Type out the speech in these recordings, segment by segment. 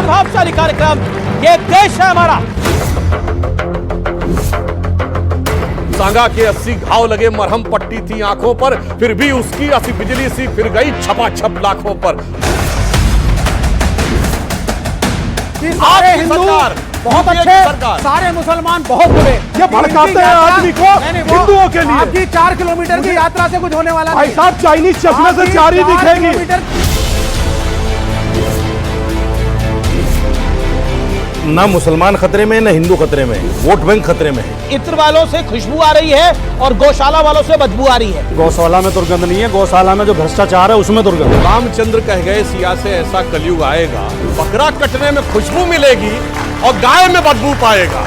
प्रभावशाली कार्यक्रम ये देश है हमारा। सांगा के 80 घाव लगे, मरहम पट्टी थी आंखों पर, फिर भी उसकी ऐसी बिजली सी फिर गई छपाछप लाखों पर। सारे हिंदू बहुत अच्छे, सारे मुसलमान बहुत बुरे। ये भड़काते हैं आदमी को हिंदुओं के लिए। आपकी 4 किलोमीटर की यात्रा से कुछ होने वाला भाई साहब, चाइनीज चश्मे से 4 ही दिखेंगी। ना मुसलमान खतरे में, ना हिंदू खतरे में, वोट बैंक खतरे में है। इत्र वालों से खुशबू आ रही है और गौशाला वालों से बदबू आ रही है। गौशाला में दुर्गंध नहीं है, गौशाला में जो भ्रष्टाचार है उसमें दुर्गंध। रामचंद्र कह गए सिया से ऐसा कलयुग आएगा, बकरा कटने में खुशबू मिलेगी और गाय में बदबू पाएगा।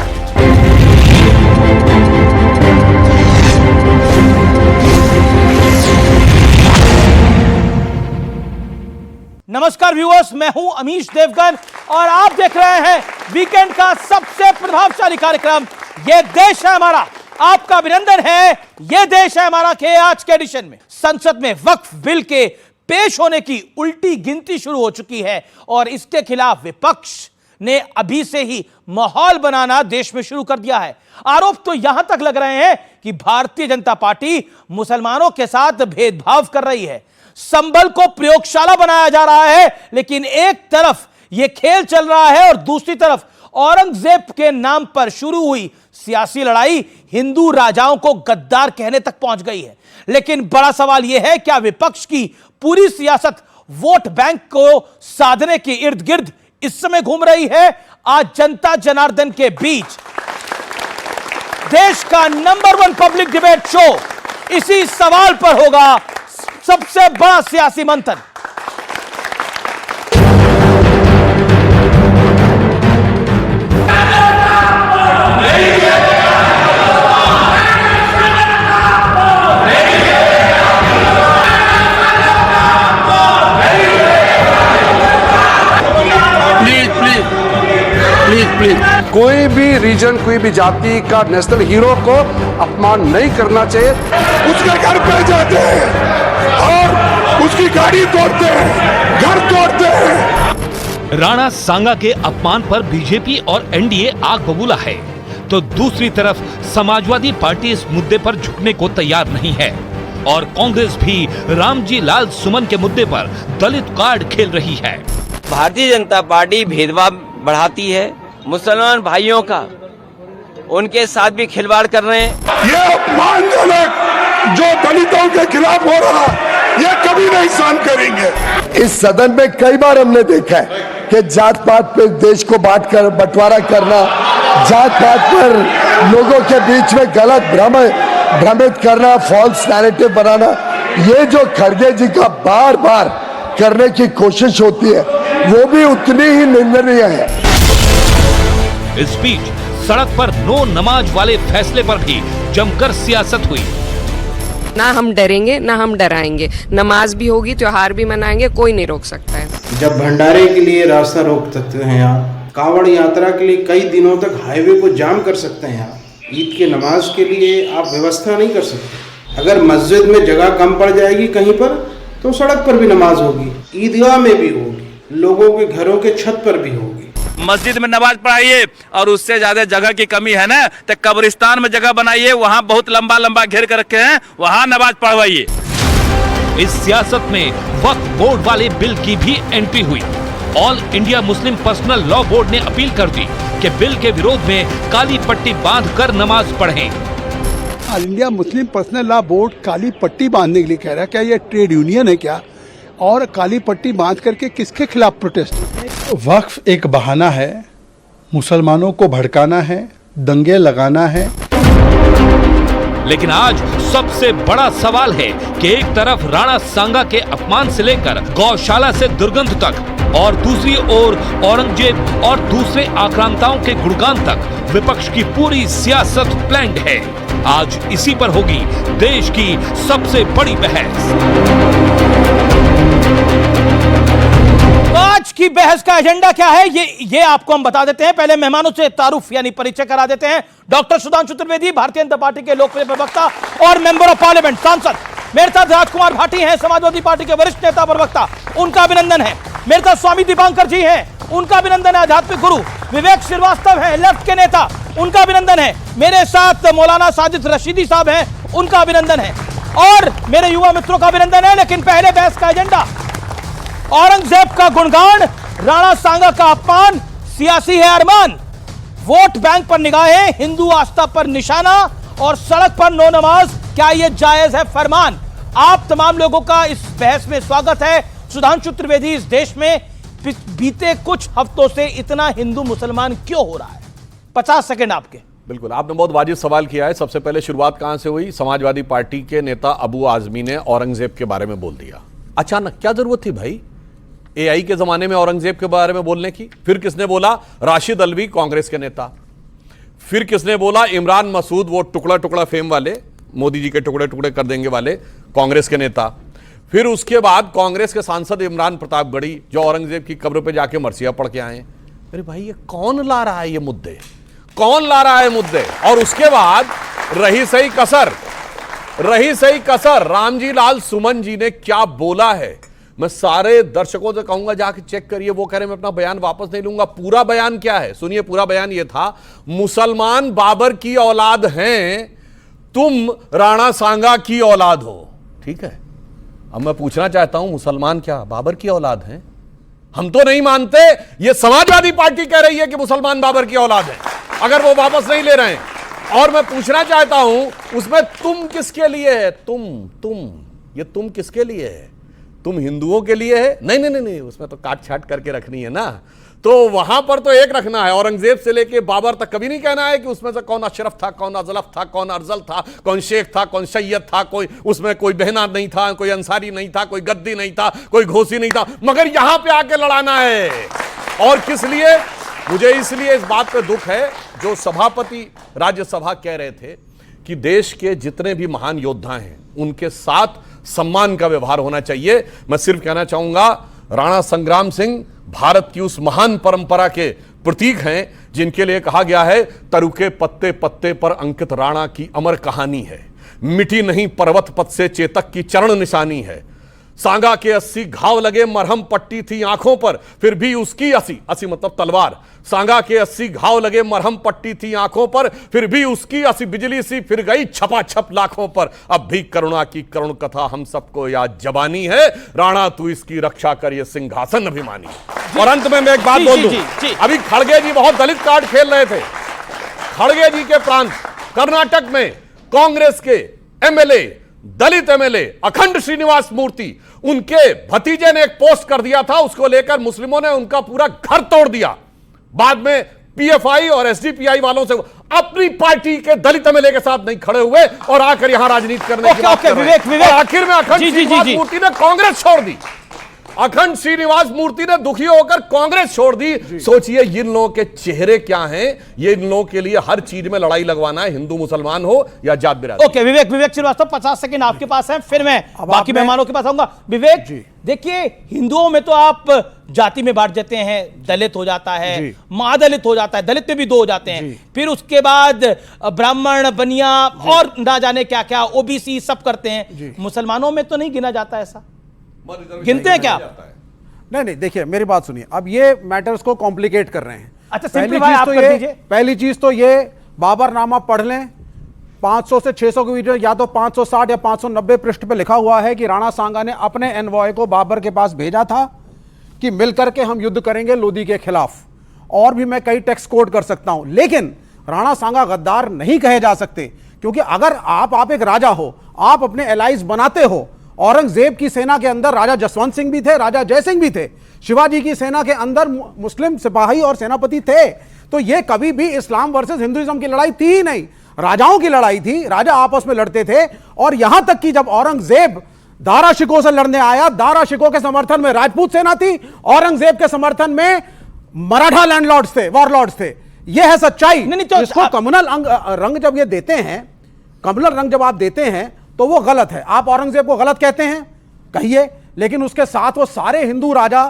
नमस्कार व्यूअर्स, मैं हूं अमीश देवगन और आप देख रहे हैं वीकेंड का सबसे प्रभावशाली कार्यक्रम ये देश है हमारा। आपका अभिनंदन है ये देश है हमारा के आज के एडिशन में। संसद में वक्फ बिल के पेश होने की उल्टी गिनती शुरू हो चुकी है और इसके खिलाफ विपक्ष ने अभी से ही माहौल बनाना देश में शुरू कर दिया है। आरोप तो यहां तक लग रहे हैं कि भारतीय जनता पार्टी मुसलमानों के साथ भेदभाव कर रही है। संभल को प्रयोगशाला बनाया जा रहा है, लेकिन एक तरफ यह खेल चल रहा है और दूसरी तरफ औरंगजेब के नाम पर शुरू हुई सियासी लड़ाई हिंदू राजाओं को गद्दार कहने तक पहुंच गई है। लेकिन बड़ा सवाल यह है, क्या विपक्ष की पूरी सियासत वोट बैंक को साधने के इर्द गिर्द इस समय घूम रही है? आज जनता जनार्दन के बीच देश का नंबर 1 पब्लिक डिबेट शो इसी सवाल पर होगा, सबसे बड़ा सियासी मंथन। प्लीज कोई भी रीजन, कोई भी जाति का नेशनल हीरो को अपमान नहीं करना चाहिए। उसके घर पे जाते हैं और उसकी गाड़ी तोड़ते हैं, घर तोड़ते हैं। राणा सांगा के अपमान पर बीजेपी और एनडीए आग बबूला है, तो दूसरी तरफ समाजवादी पार्टी इस मुद्दे पर झुकने को तैयार नहीं है और कांग्रेस भी रामजी लाल सुमन के मुद्दे पर दलित कार्ड खेल रही है। भारतीय जनता पार्टी भेदभाव बढ़ाती है, मुसलमान भाइयों का उनके साथ भी खिलवाड़ कर रहे हैं। ये अपमानजनक जो दलितों के खिलाफ हो रहा, ये कभी नहीं सहन करेंगे। इस सदन में कई बार हमने देखा है कि जात पात पे देश को बांट कर बंटवारा करना, जात पात पर लोगों के बीच में गलत भ्रमित करना, फॉल्स नैरेटिव बनाना, ये जो खड़गे जी का बार बार करने की कोशिश होती है वो भी उतनी ही निंदनीय है। इस बीच सड़क पर नो नमाज वाले फैसले पर भी जमकर सियासत हुई। ना हम डरेंगे ना हम डराएंगे, नमाज भी होगी, त्योहार भी मनाएंगे, कोई नहीं रोक सकता है। जब भंडारे के लिए रास्ता रोक सकते हैं आप, कांवड़ यात्रा के लिए कई दिनों तक हाईवे को जाम कर सकते हैं आप, ईद के नमाज के लिए आप व्यवस्था नहीं कर सकते। अगर मस्जिद में जगह कम पड़ जाएगी कहीं पर तो सड़क पर भी नमाज होगी, ईदगाह में भी होगी, लोगों के घरों के छत पर भी होगी। मस्जिद में नमाज पढ़ाइए और उससे ज्यादा जगह की कमी है ना, तो कब्रिस्तान में जगह बनाइए, वहाँ बहुत लंबा लंबा घेर कर रखे हैं, वहाँ नमाज पढ़वाइए। इस सियासत में वक्फ बोर्ड वाले बिल की भी एंट्री हुई। All India Muslim personal law board ने अपील कर दी कि बिल के विरोध में काली पट्टी बांध कर नमाज पढ़ें। All India Muslim personal law board काली पट्टी बांधने के लिए कह रहा है, क्या ये ट्रेड यूनियन है क्या? और काली पट्टी बांध करके किसके खिलाफ प्रोटेस्ट? वक्फ एक बहाना है, मुसलमानों को भड़काना है, दंगे लगाना है। लेकिन आज सबसे बड़ा सवाल है कि एक तरफ राणा सांगा के अपमान से लेकर गौशाला से दुर्गंध तक और दूसरी ओर औरंगजेब और दूसरे आक्रांताओं के गुणगान तक विपक्ष की पूरी सियासत प्लान्ड है। आज इसी पर होगी देश की सबसे बड़ी बहस। आज की बहस का एजेंडा क्या है ये आपको हम बता देते हैं। पहले मेहमानों से तारुफ यानी परिचय करा देते हैं। डॉक्टर सुधांशु चतुर्वेदी, भारतीय जनता पार्टी के लोकप्रिय प्रवक्ता और मेंबर ऑफ पार्लियामेंट, सांसद। मेरे साथ राजकुमार भाटी हैं, समाजवादी पार्टी के वरिष्ठ नेता प्रवक्ता, उनका अभिनंदन है। मेरे साथ स्वामी दीपांकर जी हैं, उनका अभिनंदन है। आध्यात्मिक गुरु विवेक श्रीवास्तव है, लेफ्ट के नेता, उनका अभिनंदन है। मेरे साथ मौलाना साजिद रशीदी साहब हैं, उनका अभिनंदन है। और मेरे युवा मित्रों का अभिनंदन है। लेकिन पहले बहस का एजेंडा, औरंगजेब का गुणगान, राणा सांगा का अपमान, सियासी है अरमान, वोट बैंक पर निगाहें, हिंदू आस्था पर निशाना और सड़क पर नो नमाज, क्या यह जायज है फरमान। आप तमाम लोगों का इस बहस में स्वागत है। सुधांशु त्रिवेदी, इस देश में बीते कुछ हफ्तों से इतना हिंदू मुसलमान क्यों हो रहा है? 50 सेकंड आपके। बिल्कुल, आपने बहुत वाजिब सवाल किया है। सबसे पहले शुरुआत कहां से हुई? समाजवादी पार्टी के नेता अबू आजमी ने औरंगजेब के बारे में बोल दिया अचानक। क्या जरूरत थी भाई एआई के जमाने में औरंगजेब के बारे में बोलने की? फिर किसने बोला? राशिद अल्वी, कांग्रेस के नेता। फिर किसने बोला? इमरान मसूद, वो टुकड़ा टुकड़ा फेम वाले, मोदी जी के टुकड़े टुकड़े कर देंगे वाले, कांग्रेस के नेता। फिर उसके बाद कांग्रेस के सांसद इमरान प्रतापगढ़ी, जो औरंगजेब की कब्र पे जाके मरसिया पढ़ के आए। अरे भाई, ये कौन ला रहा है ये मुद्दे? कौन ला रहा है मुद्दे? और उसके बाद रही सही कसर, रामजी लाल सुमन जी ने क्या बोला है। मैं सारे दर्शकों से कहूंगा जाके चेक करिए। वो कह रहे मैं अपना बयान वापस नहीं लूंगा। पूरा बयान क्या है सुनिए। पूरा बयान ये था, मुसलमान बाबर की औलाद हैं, तुम राणा सांगा की औलाद हो। ठीक है, अब मैं पूछना चाहता हूं, मुसलमान क्या बाबर की औलाद हैं? हम तो नहीं मानते। ये समाजवादी पार्टी कह रही है कि मुसलमान बाबर की औलाद है, अगर वो वापस नहीं ले रहे हैं। और मैं पूछना चाहता हूं, उसमें तुम किसके लिए है? ये तुम किसके लिए है? तुम हिंदुओं के लिए है? नहीं, उसमें तो काट छाट करके रखनी है ना। तो वहां पर तो एक रखना है, औरंगजेब से लेके बाबर तक कभी नहीं कहना है कि उसमें से कौन अशरफ था, कौन अजलफ था, कौन अफजल था, कौन शेख था, कौन सैयद था, कोई उसमें कोई बहना नहीं था, कोई अंसारी नहीं था, कोई गद्दी नहीं था, कोई घोसी नहीं था। मगर यहां पे आके लड़ाना है। और किस लिए? मुझे इसलिए इस बात पे दुख है, जो सभापति राज्यसभा कह रहे थे कि देश के जितने भी महान योद्धा हैं उनके साथ सम्मान का व्यवहार होना चाहिए। मैं सिर्फ कहना चाहूंगा, राणा संग्राम सिंह भारत की उस महान परंपरा के प्रतीक हैं जिनके लिए कहा गया है, तरुके पत्ते पत्ते पर अंकित राणा की अमर कहानी है, मिटी नहीं पर्वत पथ से चेतक की चरण निशानी है। सांगा के 80 घाव लगे, मरहम पट्टी थी आंखों पर, फिर भी उसकी 80 मतलब तलवार। सांगा के 80 घाव लगे, मरहम पट्टी थी आंखों पर, फिर भी उसकी 80 बिजली सी फिर गई छपा छप लाखों पर। अब भी करुणा की करुण कथा हम सबको याद जबानी है, राणा तू इसकी रक्षा कर, ये सिंहासन अभिमानी। और अंत में मैं एक बात बोल दूं, अभी खड़गे जी बहुत दलित कार्ड खेल रहे थे। खड़गे जी के प्रांत कर्नाटक में कांग्रेस के एमएलए, दलित एमएलए अखंड श्रीनिवास मूर्ति, उनके भतीजे ने एक पोस्ट कर दिया था, उसको लेकर मुस्लिमों ने उनका पूरा घर तोड़ दिया। बाद में पीएफआई और एसडीपीआई वालों से अपनी पार्टी के दलित एमएलए के साथ नहीं खड़े हुए और आकर यहां राजनीति करने की बात कर रहे हैं। और आखिर में अखंड श्रीनिवास मूर्ति ने कांग्रेस छोड़ दी। अखंड श्रीनिवास मूर्ति ने दुखी होकर कांग्रेस छोड़ दी। सोचिए इन लोगों के चेहरे क्या हैं। ये इन लोगों के लिए हर चीज में लड़ाई लगवाना है, हिंदू मुसलमान हो या जात बिरादरी। ओके, विवेक श्रीवास्तव 50 सेकंड आपके पास है, फिर मैं बाकी मेहमानों के पास आऊंगा। विवेक, देखिए हिंदुओं में तो आप जाति में बांट देते हैं, दलित हो जाता है, महादलित हो जाता है, दलित में भी 2 हो जाते हैं, फिर उसके बाद ब्राह्मण, बनिया और ना जाने क्या क्या, ओबीसी सब करते हैं। मुसलमानों में तो नहीं गिना जाता ऐसा? गिनते हैं क्या? नहीं, देखिए मेरी बात सुनिए। अब ये मैटर्स को कॉम्प्लिकेट कर रहे हैं। अच्छा, पहली चीज तो ये बाबरनामा पढ़ लें। 500 से 600 के वीडियो, या तो 560 या 590 पृष्ठ पे लिखा हुआ है कि राणा सांगा ने अपने एनवॉय को बाबर के पास भेजा था कि मिलकर के हम युद्ध करेंगे लोदी के खिलाफ। और भी मैं कई टेक्स्ट कोट कर सकता हूं, लेकिन राणा सांगा गद्दार नहीं कहे जा सकते, क्योंकि अगर आप एक राजा हो, आप अपने एलाइज बनाते हो। औरंगजेब की सेना के अंदर राजा जसवंत सिंह भी थे, राजा जय सिंह भी थे। शिवाजी की सेना के अंदर मुस्लिम सिपाही और सेनापति थे। तो ये कभी भी इस्लाम वर्सेस हिंदुइज्म की लड़ाई थी ही नहीं, राजाओं की लड़ाई थी। राजा आपस में लड़ते थे। और यहां तक कि जब औरंगजेब दारा शिकोह से लड़ने आया, दारा शिकोह के समर्थन में राजपूत सेना थी, औरंगजेब के समर्थन में मराठा लैंडलॉर्ड्स थे, वॉरलॉर्ड्स थे। यह है सच्चाई। इसको कम्युनल रंग जब ये देते हैं, कम्युनल रंग जब आप देते हैं तो वो गलत है। आप औरंगजेब को गलत कहते हैं, कहिए, लेकिन उसके साथ वो सारे हिंदू राजा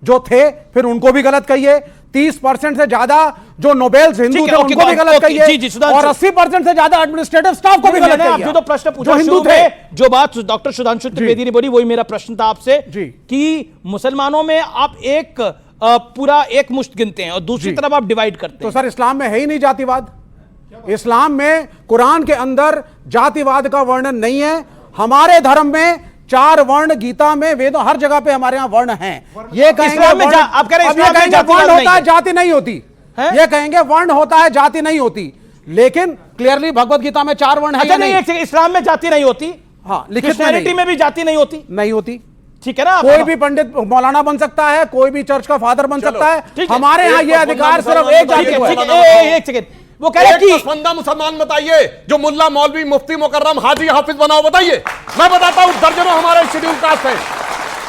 जो थे फिर उनको भी गलत कहिए। 30% से ज्यादा जो नोबेल्स हिंदू थे उनको भी गलत कहिए, और 80% से ज्यादा एडमिनिस्ट्रेटिव स्टाफ को भी गलत कहिए। आपने तो प्रश्न पूछा हिंदू थे, जो बात डॉक्टर सुधांशु त्रिवेदी ने बोली वही मेरा प्रश्न था आपसे कि मुसलमानों में आप एक पूरा एक मुश्त गिनते हैं और दूसरी तरफ आप डिवाइड करते तो हैं। सर इस्लाम में है ही नहीं जातिवाद। इस्लाम में कुरान के अंदर जातिवाद का वर्णन नहीं है। हमारे धर्म में 4 वर्ण, गीता में, वेदों, हर जगह पे हमारे यहाँ वर्ण हैं। ये कहेंगे इस्लाम में वर्ण- आप कह रहे हैं अब ये इस्लाम में कहेंगे जातिवाद वर्ण होता नहीं है है। जाति नहीं होती, ये कहेंगे वर्ण होता है जाति नहीं होती, लेकिन क्लियरली भगवत गीता में 4 वर्ण है। अच्छा नहीं, एक सेकंड, इस्लाम में जाति नहीं होती, हाँ, लिखित में क्रिश्चियनिटी में भी जाति नहीं होती, नहीं होती। ठीक है ना? कोई भी पंडित मौलाना बन सकता है, कोई भी चर्च का फादर बन सकता है। हमारे यहाँ ये अधिकार सिर्फ एक जाति को है। एक सेकंड, वो कह रहे हैं कि बंदा मुसलमान बताइए जो मुल्ला मौलवी मुफ्ती मुकर्रम हाजी हाफिज बनाओ, बताइए। मैं बताता हूं, दर्जनों हमारे शेड्यूल कास्ट हैं।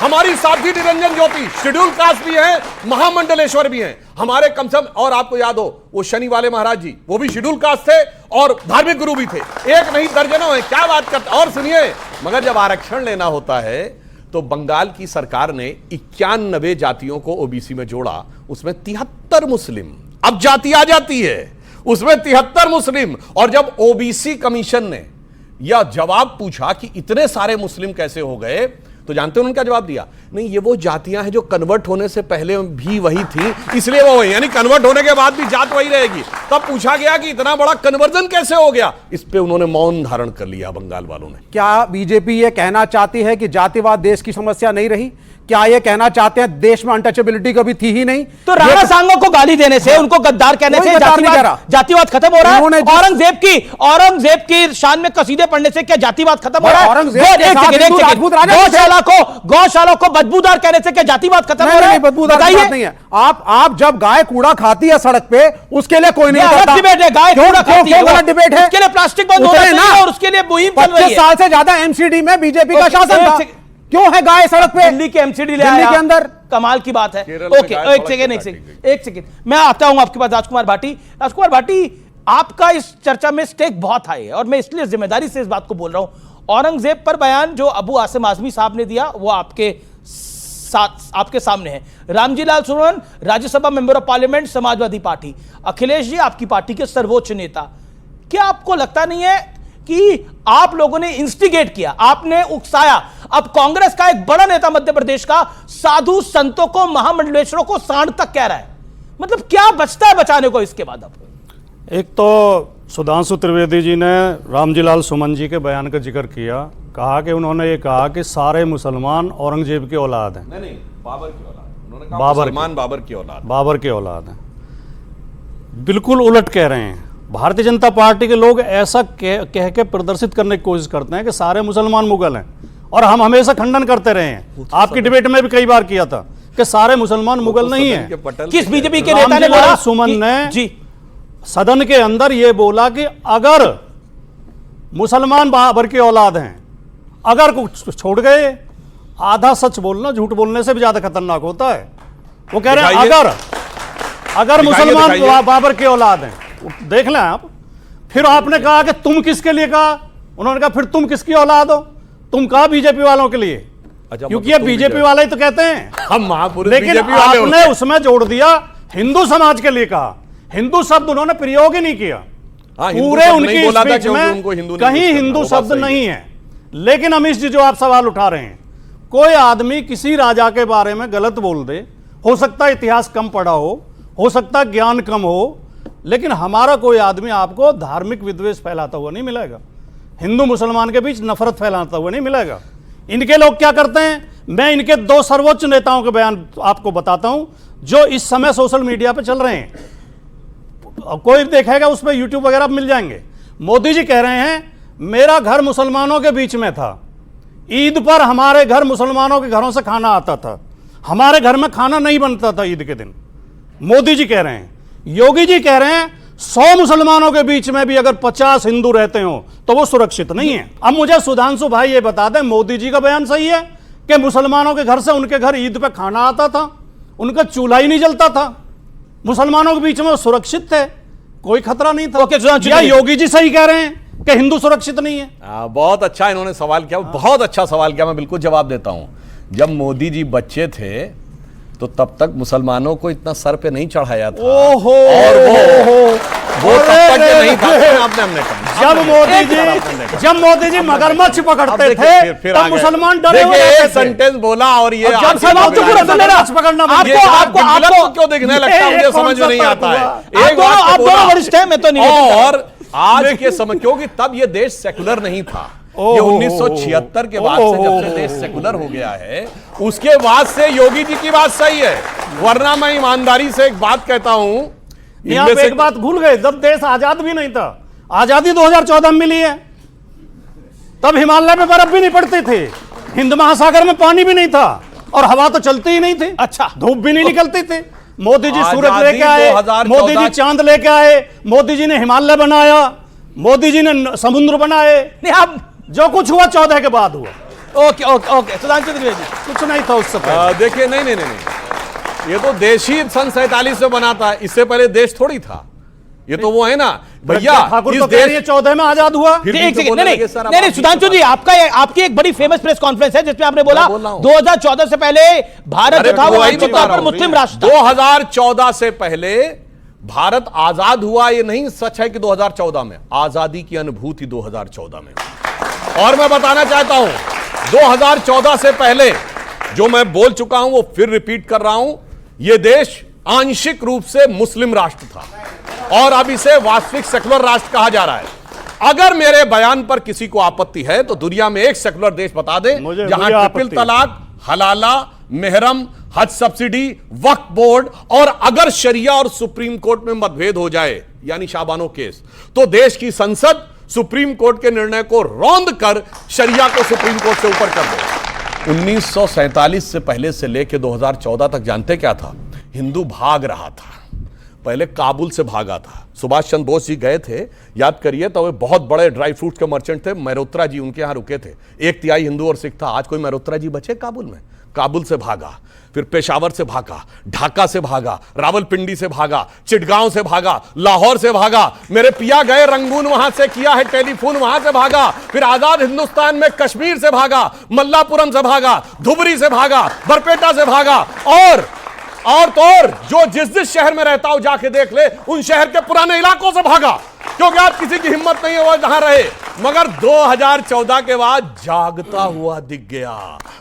हमारी साध्वी निरंजन ज्योति शेड्यूल कास्ट भी हैं, महामंडलेश्वर भी हैं हमारे, कम से कम। और आपको याद हो वो शनि वाले महाराज जी, वो भी शेड्यूल कास्ट थे और धार्मिक गुरु भी थे। एक नहीं दर्जनों हैं, क्या बात करते। और सुनिए, मगर जब आरक्षण लेना होता है तो बंगाल की सरकार ने 91 जातियों को ओबीसी में जोड़ा, उसमें 73 मुस्लिम। अब जाति आ जाती है उसमें 73 मुस्लिम। और जब ओबीसी कमीशन ने यह जवाब पूछा कि इतने सारे मुस्लिम कैसे हो गए, तो जानते हैं उन्होंने क्या जवाब दिया? नहीं, ये वो जातियां हैं जो कन्वर्ट होने से पहले भी वही थी, इसलिए वो वही, यानी कन्वर्ट होने के बाद भी जात वही रहेगी। तब पूछा गया कि इतना बड़ा कन्वर्जन कैसे हो गया, इस पे उन्होंने मौन धारण कर लिया बंगाल वालों ने। क्या बीजेपी ये कहना चाहती है कि जातिवाद देश की समस्या नहीं रही? क्या ये कहना चाहते हैं देश में अनटचेबिलिटी कभी थी ही नहीं? तो राणा सांगों को गाली देने से, उनको गद्दार कहने से जातिवाद खत्म हो रहा है? औरंगजेब की शान में कसीदे पढ़ने से क्या जातिवाद खत्म हो रहा है? गौशाला को बदबूदार कहने से क्या जातिवाद खत्म हो रहा है? बदबूदार नहीं है। आप जब गाय कूड़ा खाती है सड़क पे, उसके लिए कोई नहीं करता। डिबेट है, गाय कूड़ा खाती है, गलत डिबेट है। उसके लिए प्लास्टिक बंद हो रहा है और उसके लिए मुहिम चल रही है। 25 साल से ज्यादा एमसीडी में बीजेपी का शासन था, क्यों है गाय सड़क पे? दिल्ली के एमसीडी ले दिल्ली आया, के अंदर कमाल की बात है। ओके, एक सेकेंड, मैं आता हूं आपके पास राजकुमार भाटी। राजकुमार भाटी, आपका इस चर्चा में स्टेक बहुत हाई है और मैं इसलिए जिम्मेदारी से इस बात को बोल रहा हूं। औरंगजेब पर बयान जो अबू आसिम आजमी साहब ने दिया वो आपके सामने है। Ramji Lal Suman, Rajya Sabha member of parliament, Samajwadi party. Akhilesh ji, आपकी पार्टी के सर्वोच्च नेता। क्या आपको लगता नहीं है कि आप लोगों ने इंस्टिगेट किया, आपने उकसाया? अब कांग्रेस का एक बड़ा नेता मध्य प्रदेश का साधु संतों को, महामंडलेश्वरों को सांड तक कह रहा है, मतलब क्या बचता है बचाने को इसके बाद? अब एक तो सुधांशु त्रिवेदी जी ने रामजी लाल सुमन जी के बयान का जिक्र किया, कहा कि उन्होंने ये कहा कि सारे मुसलमान औरंगजेब की औलाद हैं। नहीं, बाबर की औलाद। उन्होंने कहा मुसलमान बाबर की औलाद, बाबर की औलाद हैं। बिल्कुल उलट कह रहे हैं। भारतीय जनता पार्टी के लोग ऐसा कह के प्रदर्शित करने की कोशिश करते हैं कि सारे मुसलमान मुगल हैं, और हम हमेशा खंडन करते रहे हैं। आपकी डिबेट में भी कई बार किया था कि सारे मुसलमान मुगल नहीं हैं। किस बीजेपी के नेता ने बोला? सुमन ने सदन के अंदर यह बोला कि अगर मुसलमान बाबर की औलाद हैं, अगर कुछ छोड़ गए, आधा सच बोलना झूठ बोलने से भी ज्यादा खतरनाक होता है। वो कह रहे हैं अगर मुसलमान बाबर की औलाद हैं, देख लें आप। फिर आपने कहा कि तुम किसके लिए कहा? उन्होंने कहा फिर तुम किसकी औलाद हो? तुम कहा बीजेपी वालों के लिए, क्योंकि ये बीजेपी वाले ही तो कहते हैं हम महापुरुष, लेकिन आपने उसमें जोड़ दिया हिंदू समाज के लिए कहा। हिंदू शब्द उन्होंने प्रयोग ही नहीं किया। पूरे उनकी स्पीच में कहीं हिंदू शब्द नहीं है। लेकिन अमीश जी, जो आप सवाल उठा रहे हैं, कोई आदमी किसी राजा के बारे में गलत बोल दे, हो सकता है इतिहास कम पढ़ा हो सकता है ज्ञान कम हो, लेकिन हमारा कोई आदमी आपको धार्मिक विद्वेष फैलाता हुआ नहीं मिलेगा, हिंदू मुसलमान के बीच नफरत फैलाता हुआ नहीं मिलेगा। इनके लोग क्या करते हैं, मैं इनके 2 सर्वोच्च नेताओं के बयान आपको बताता हूं जो इस समय सोशल मीडिया पे चल रहे हैं। कोई देखेगा उस पर यूट्यूब वगैरह मिल जाएंगे। मोदी जी कह रहे हैं मेरा घर मुसलमानों के बीच में था, ईद पर हमारे घर मुसलमानों के घरों से खाना आता था, हमारे घर में खाना नहीं बनता था ईद के दिन। मोदी जी कह रहे हैं। योगी जी कह रहे हैं 100 मुसलमानों के बीच में भी अगर 50 हिंदू रहते हो तो वो सुरक्षित नहीं है। अब मुझे सुधांशु भाई ये बता दें, मोदी जी का बयान सही है कि मुसलमानों के घर से उनके घर ईद पे खाना आता था, उनका चूल्हा ही नहीं जलता था, मुसलमानों के बीच में वो सुरक्षित थे, कोई खतरा नहीं था? या योगी जी सही कह रहे हैं कि हिंदू सुरक्षित नहीं है? बहुत अच्छा इन्होंने सवाल किया, बहुत अच्छा सवाल किया, मैं बिल्कुल जवाब देता हूं। जब मोदी जी बच्चे थे तो तब तक मुसलमानों को इतना सर पे नहीं चढ़ाया था। ओहो, और वो तब तक ये नहीं था, आपने हमने कहा। जब मोदी जी मगरमच्छ पकड़ते थे तब मुसलमान डरे हुए देखिए, रहते एक थे। सेंटेंस बोला और ये जब सवाल तो पूरा सुन लेना, पकड़ना आपको क्यों दिखने लगता है, मुझे समझ में नहीं आता है। आप दोनों वरिष्ठ हैं, मैं तो नहीं। और आज के समय, क्योंकि तब ये देश सेकुलर नहीं था, ये 1976 के बाद से जब से देश सेकुलर हो गया है, उसके बाद से योगी जी की बात सही है, वरना मैं ईमानदारी से एक बात कहता हूं, आप एक बात भूल गए, जब देश आजाद भी नहीं था, आजादी 2014 में मिली है, तब हिमालय में बर्फ भी नहीं पड़ती थी, हिंद महासागर में पानी भी नहीं था और हवा तो चलती ही नहीं थी। अच्छा, धूप भी नहीं निकलती थी। मोदी जी सूरज लेके आए, मोदी जी चांद लेके आए, मोदी जी ने हिमालय बनाया, मोदी जी ने समुद्र बनाए। नहीं, अब जो कुछ हुआ 14 के बाद हुआ। Okay okay okay, Sudhanshu Trivedi, कुछ नहीं था उससे पहले। देखिए, नहीं, ये तो देश ही सन 47 में बना था, इससे पहले देश थोड़ी था। ये तो वो है ना भैया, इस देश 14 में आजाद हुआ। नहीं, सुधांशु जी, आपकी एक बड़ी फेमस प्रेस कॉन्फ्रेंस है जिसमें आपने बोला 2014 से पहले भारत जो था वो आंशिक तौर पर मुस्लिम राष्ट्र था। 2014 से पहले भारत आजाद हुआ, ये नहीं सच है कि 2014 में, आजादी की अनुभूति 2014 में। और मैं बताना चाहता हूं, 2014 से पहले जो मैं बोल चुका हूं वो फिर रिपीट कर रहा हूं, यह देश आंशिक रूप से मुस्लिम राष्ट्र था और अब इसे वास्तविक सेकुलर राष्ट्र कहा जा रहा है। अगर मेरे बयान पर किसी को आपत्ति है तो दुनिया में एक सेकुलर देश बता दे जहां ट्रिपल तलाक, हलाला, मेहरम, हज सब्सिडी, वक्फ बोर्ड और अगर शरिया और सुप्रीम कोर्ट में मतभेद हो जाए, यानी शाबानो केस, तो देश की संसद सुप्रीम कोर्ट के निर्णय को रौंद कर शरिया को सुप्रीम कोर्ट से ऊपर कर दे। 1947 से पहले से लेकर 2014 तक जानते क्या था? हिंदू भाग रहा था। पहले काबुल से भागा था। सुभाष चंद्र बोस जी गए थे, याद करिए, तो वे बहुत बड़े ड्राई फ्रूट के मर्चेंट थे, मेहरोत्रा जी उनके यहां रुके थे। 1/3 हिंदू और सिख था। आज कोई मेहरोत्रा जी बचे काबुल में? काबुल से भागा, फिर पेशावर से भागा, ढाका से भागा, रावलपिंडी से भागा, चिटगांव से भागा, लाहौर से भागा, मेरे पिया गए रंगून, वहां से किया है टेलीफोन, वहां से भागा, फिर आजाद हिंदुस्तान में कश्मीर से भागा, मल्लापुरम से भागा, धुबरी से भागा, बरपेटा से भागा, और तो और जो जिस शहर में रहता हो जाके देख ले, उन शहर के पुराने इलाकों से भागा, क्योंकि आज किसी की हिम्मत नहीं है वो जहां रहे। मगर 2014 के बाद जागता हुआ दिख गया,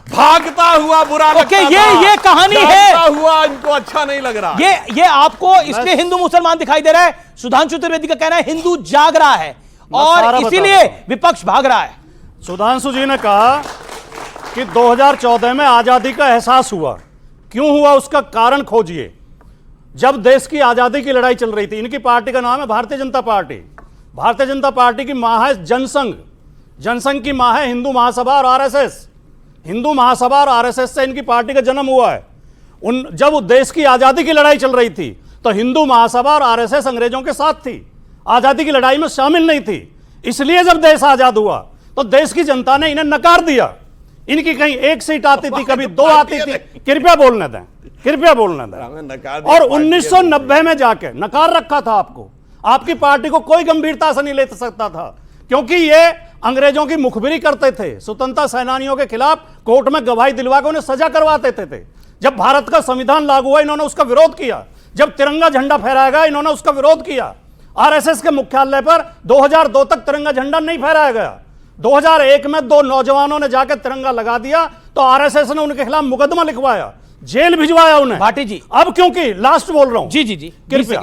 भागता हुआ बुरा लगता था, ये कहानी है, हुआ इनको अच्छा नहीं लग रहा। ये आपको इसलिए हिंदू मुसलमान दिखाई दे रहा है। सुधांशु त्रिवेदी का कहना है हिंदू जाग रहा है और इसीलिए विपक्ष भाग रहा है। सुधांशु जी ने कहा कि 2014 में आजादी का एहसास हुआ। क्यों हुआ उसका कारण खोजिए। जब देश की आजादी की लड़ाई चल रही थी, इनकी पार्टी का नाम है भारतीय जनता पार्टी। भारतीय जनता पार्टी की मां है जनसंघ, जनसंघ की मां है हिंदू महासभा और आरएसएस। हिंदू महासभा और आरएसएस से इनकी पार्टी का जन्म हुआ है। जब देश की आजादी की लड़ाई चल रही थी तो हिंदू महासभा और आरएसएस अंग्रेजों के साथ थी, आजादी की लड़ाई में शामिल नहीं थी। इसलिए जब देश आजाद हुआ तो देश की जनता ने इन्हें नकार दिया। इनकी कहीं एक सीट आती थी, कभी 2 आती थी। कृपया बोलने दें, कृपया बोलने दें। और 1990 में जाके नकार रखा था आपको। आपकी पार्टी को कोई गंभीरता से नहीं ले सकता था, क्योंकि ये अंग्रेजों की मुखबिरी करते थे, स्वतंत्रता सेनानियों के खिलाफ कोर्ट में गवाही दिलवा के उन्हें सजा करवाते थे। जब भारत का संविधान लागू हुआ इन्होंने उसका विरोध किया। जब तिरंगा झंडा फहराया गया इन्होंने उसका विरोध किया। आरएसएस के मुख्यालय पर 2002 तक तिरंगा झंडा नहीं फहराया गया। 2001 में 2 नौजवानों ने जाकर तिरंगा लगा दिया तो आरएसएस ने उनके खिलाफ मुकदमा लिखवाया, जेल भिजवाया उन्हें। भाटी जी, अब क्योंकि लास्ट बोल रहा हूं, जी कृपया,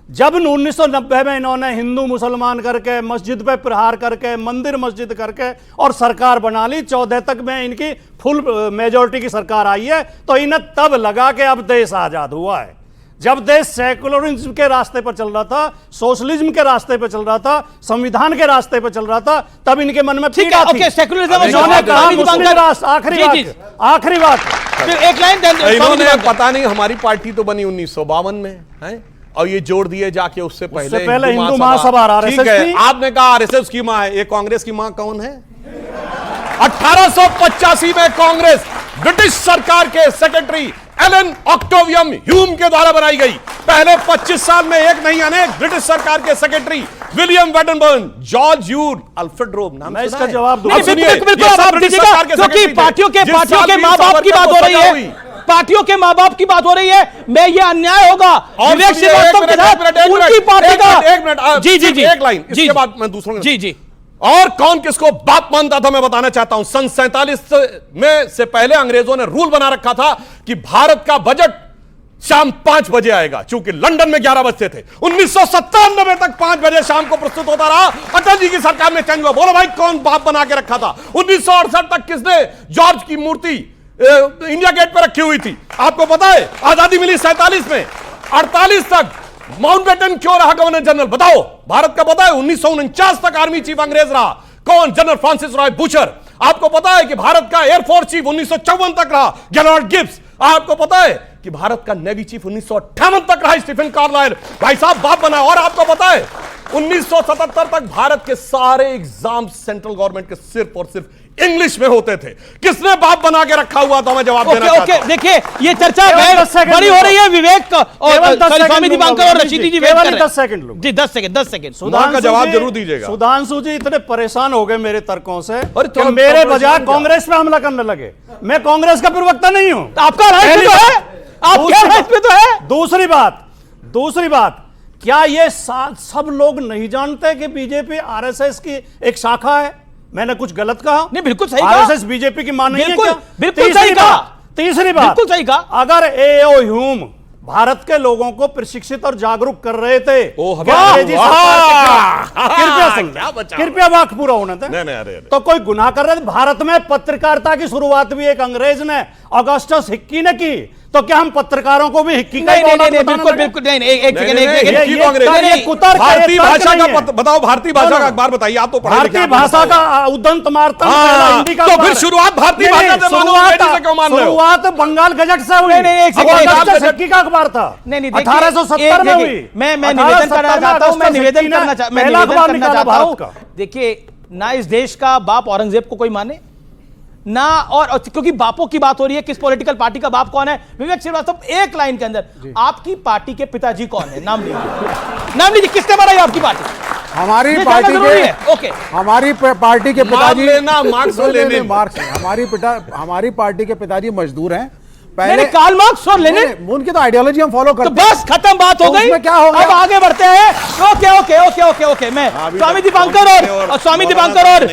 जब 1990 में इन्होंने हिंदू मुसलमान करके, मस्जिद पे प्रहार करके, मंदिर मस्जिद करके और सरकार बना ली, 14 तक में इनकी फुल मेजोरिटी की सरकार आई है, तो इन्हें तब लगा कि अब देश आजाद हुआ है। जब देश सेकुलरिज्म के रास्ते पर चल रहा था, सोशलिज्म के रास्ते पर चल रहा था, संविधान के रास्ते पर चल रहा था, तब इनके मन में ठीक है। ओके, सेकुलरिज्म आखिरी बात फिर एक लाइन इन्होंने, पता नहीं हमारी पार्टी तो बनी 1952 में है, और ये जोड़ दिए जाके उससे पहले हिंदू महासभा आरएसएस थी। आपने कहा आरएसएस की मां है, ये कांग्रेस की मां कौन है? 1885 में कांग्रेस ब्रिटिश सरकार के सेक्रेटरी एलन ऑक्टेवियम ह्यूम के द्वारा बनाई गई। पहले 25 साल में एक नहीं अनेक ब्रिटिश सरकार के secretary William Wedderburn, George Yule, Alfred Rome, नाम मैं इसका जवाब दूंगा। क्योंकि पार्टियों के मां बाप की बात हो रही है। पार्टियों के मां बाप की बात हो रही है। मैं ये अन्याय होगा विवेक श्रीवास्तव के साथ उनकी पार्टी का। एक मिनट जी जी जी, एक लाइन, इसके बाद मैं दूसरों जी जी। और कौन किसको बाप मानता था मैं बताना चाहता हूं। सन 47 में से पहले अंग्रेजों ने रूल बना रखा था कि भारत का बजट शाम 5 बजे आएगा, क्योंकि लंदन में 11 बजते थे। 1997 तक 5 बजे शाम को प्रस्तुत होता रहा। अटल जी की सरकार में चेंज हुआ। बोलो भाई कौन बाप बना के रखा था। 1968 तक किसने जॉर्ज की मूर्ति इंडिया गेट पर रखी हुई थी, आपको पता है। आजादी मिली 47 में। 48 तक माउंटबेटन क्यों रहा गवर्नर जनरल, बताओ। भारत का पता है 1949 तक आर्मी चीफ अंग्रेज रहा, कौन, जनरल फ्रांसिस रॉय बूचर। आपको पता है कि भारत का एयरफोर्स चीफ 1954 तक रहा, गेराल्ड गिब्स। आपको पता है कि भारत का नेवी चीफ 1958 तक रहा, स्टीफन कार्लाइल। भाई साहब बाप बना। और आपको पता है 1977 तक भारत के सारे एग्जाम सेंट्रल गवर्नमेंट के सिर्फ और सिर्फ इंग्लिश में होते थे। किसने बाप बना के रखा हुआ था, मैं जवाब देना चाहता हूं। देखिए ये चर्चा बड़ी हो रही है। विवेक और स्वामी दीपांकर और रशीदी जी वेट कर रहे हैं। 10 सेकंड लोग जी, 10 सेकंड। सुधांशु का जवाब जरूर दीजिएगा। सुधांशु जी इतने परेशान हो गए मेरे तर्कों से तो कि मेरे बजाय कांग्रेस पे हमला करने लगे। मैं कांग्रेस का प्रवक्ता नहीं हूं। आपका राइट तो है, आपके राइट पे तो है। दूसरी बात, क्या ये सब लोग नहीं जानते कि बीजेपी आरएसएस की एक शाखा है? मैंने कुछ गलत कहा? नहीं, बिल्कुल सही कहा। आरएसएस बीजेपी की मान नहीं है क्या? बिल्कुल सही कहा। तीसरी बात, बिल्कुल सही कहा। अगर एओ ह्यूम भारत के लोगों को प्रशिक्षित और जागरूक कर रहे थे, कृपया वाक्य पूरा होने थे, तो कोई गुनाह कर रहे थे? भारत में पत्रकारिता की शुरुआत भी एक अंग्रेज ने, ऑगस्टस हिक्की ने की। तो क्या हम पत्रकारों को भी हिक्की का बिल्कुल नहीं। एक सेकंड, भारतीय भाषा का बताओ, भारतीय भाषा का अखबार बताइए। आप तो भारतीय भाषा का उदंत मार्तम हिंदी का, तो फिर शुरुआत भारतीय भाषा से शुरुआत बंगाल गजट से हुई। हिक्की का अखबार था, 1870 में हुई। मैं निवेदन करना चाहता हूं, मैं निवेदन करना चाहता हूं। देखिए ना, इस देश का बाप औरंगजेब को कोई माने ना, और क्योंकि बापों की बात हो रही है, किस पॉलिटिकल पार्टी का बाप कौन है। विवेक श्रीवास्तव एक लाइन के अंदर, आपकी पार्टी के पिताजी कौन है, नाम लीजिए, किसने बनाई आपकी पार्टी? हमारी पार्टी के, ओके, हमारी पार्टी के पिताजी, मार्क्स, हमारी पार्टी के पिताजी मजदूर हैं। पहले कार्ल मार्क्स और लेनिन, उनकी तो आइडियोलॉजी हम फॉलो करते हैं। तो बस खत्म, बात हो गई। क्या हो गया? अब आगे बढ़ते हैं। ओके। मैं स्वामी दीपांकर और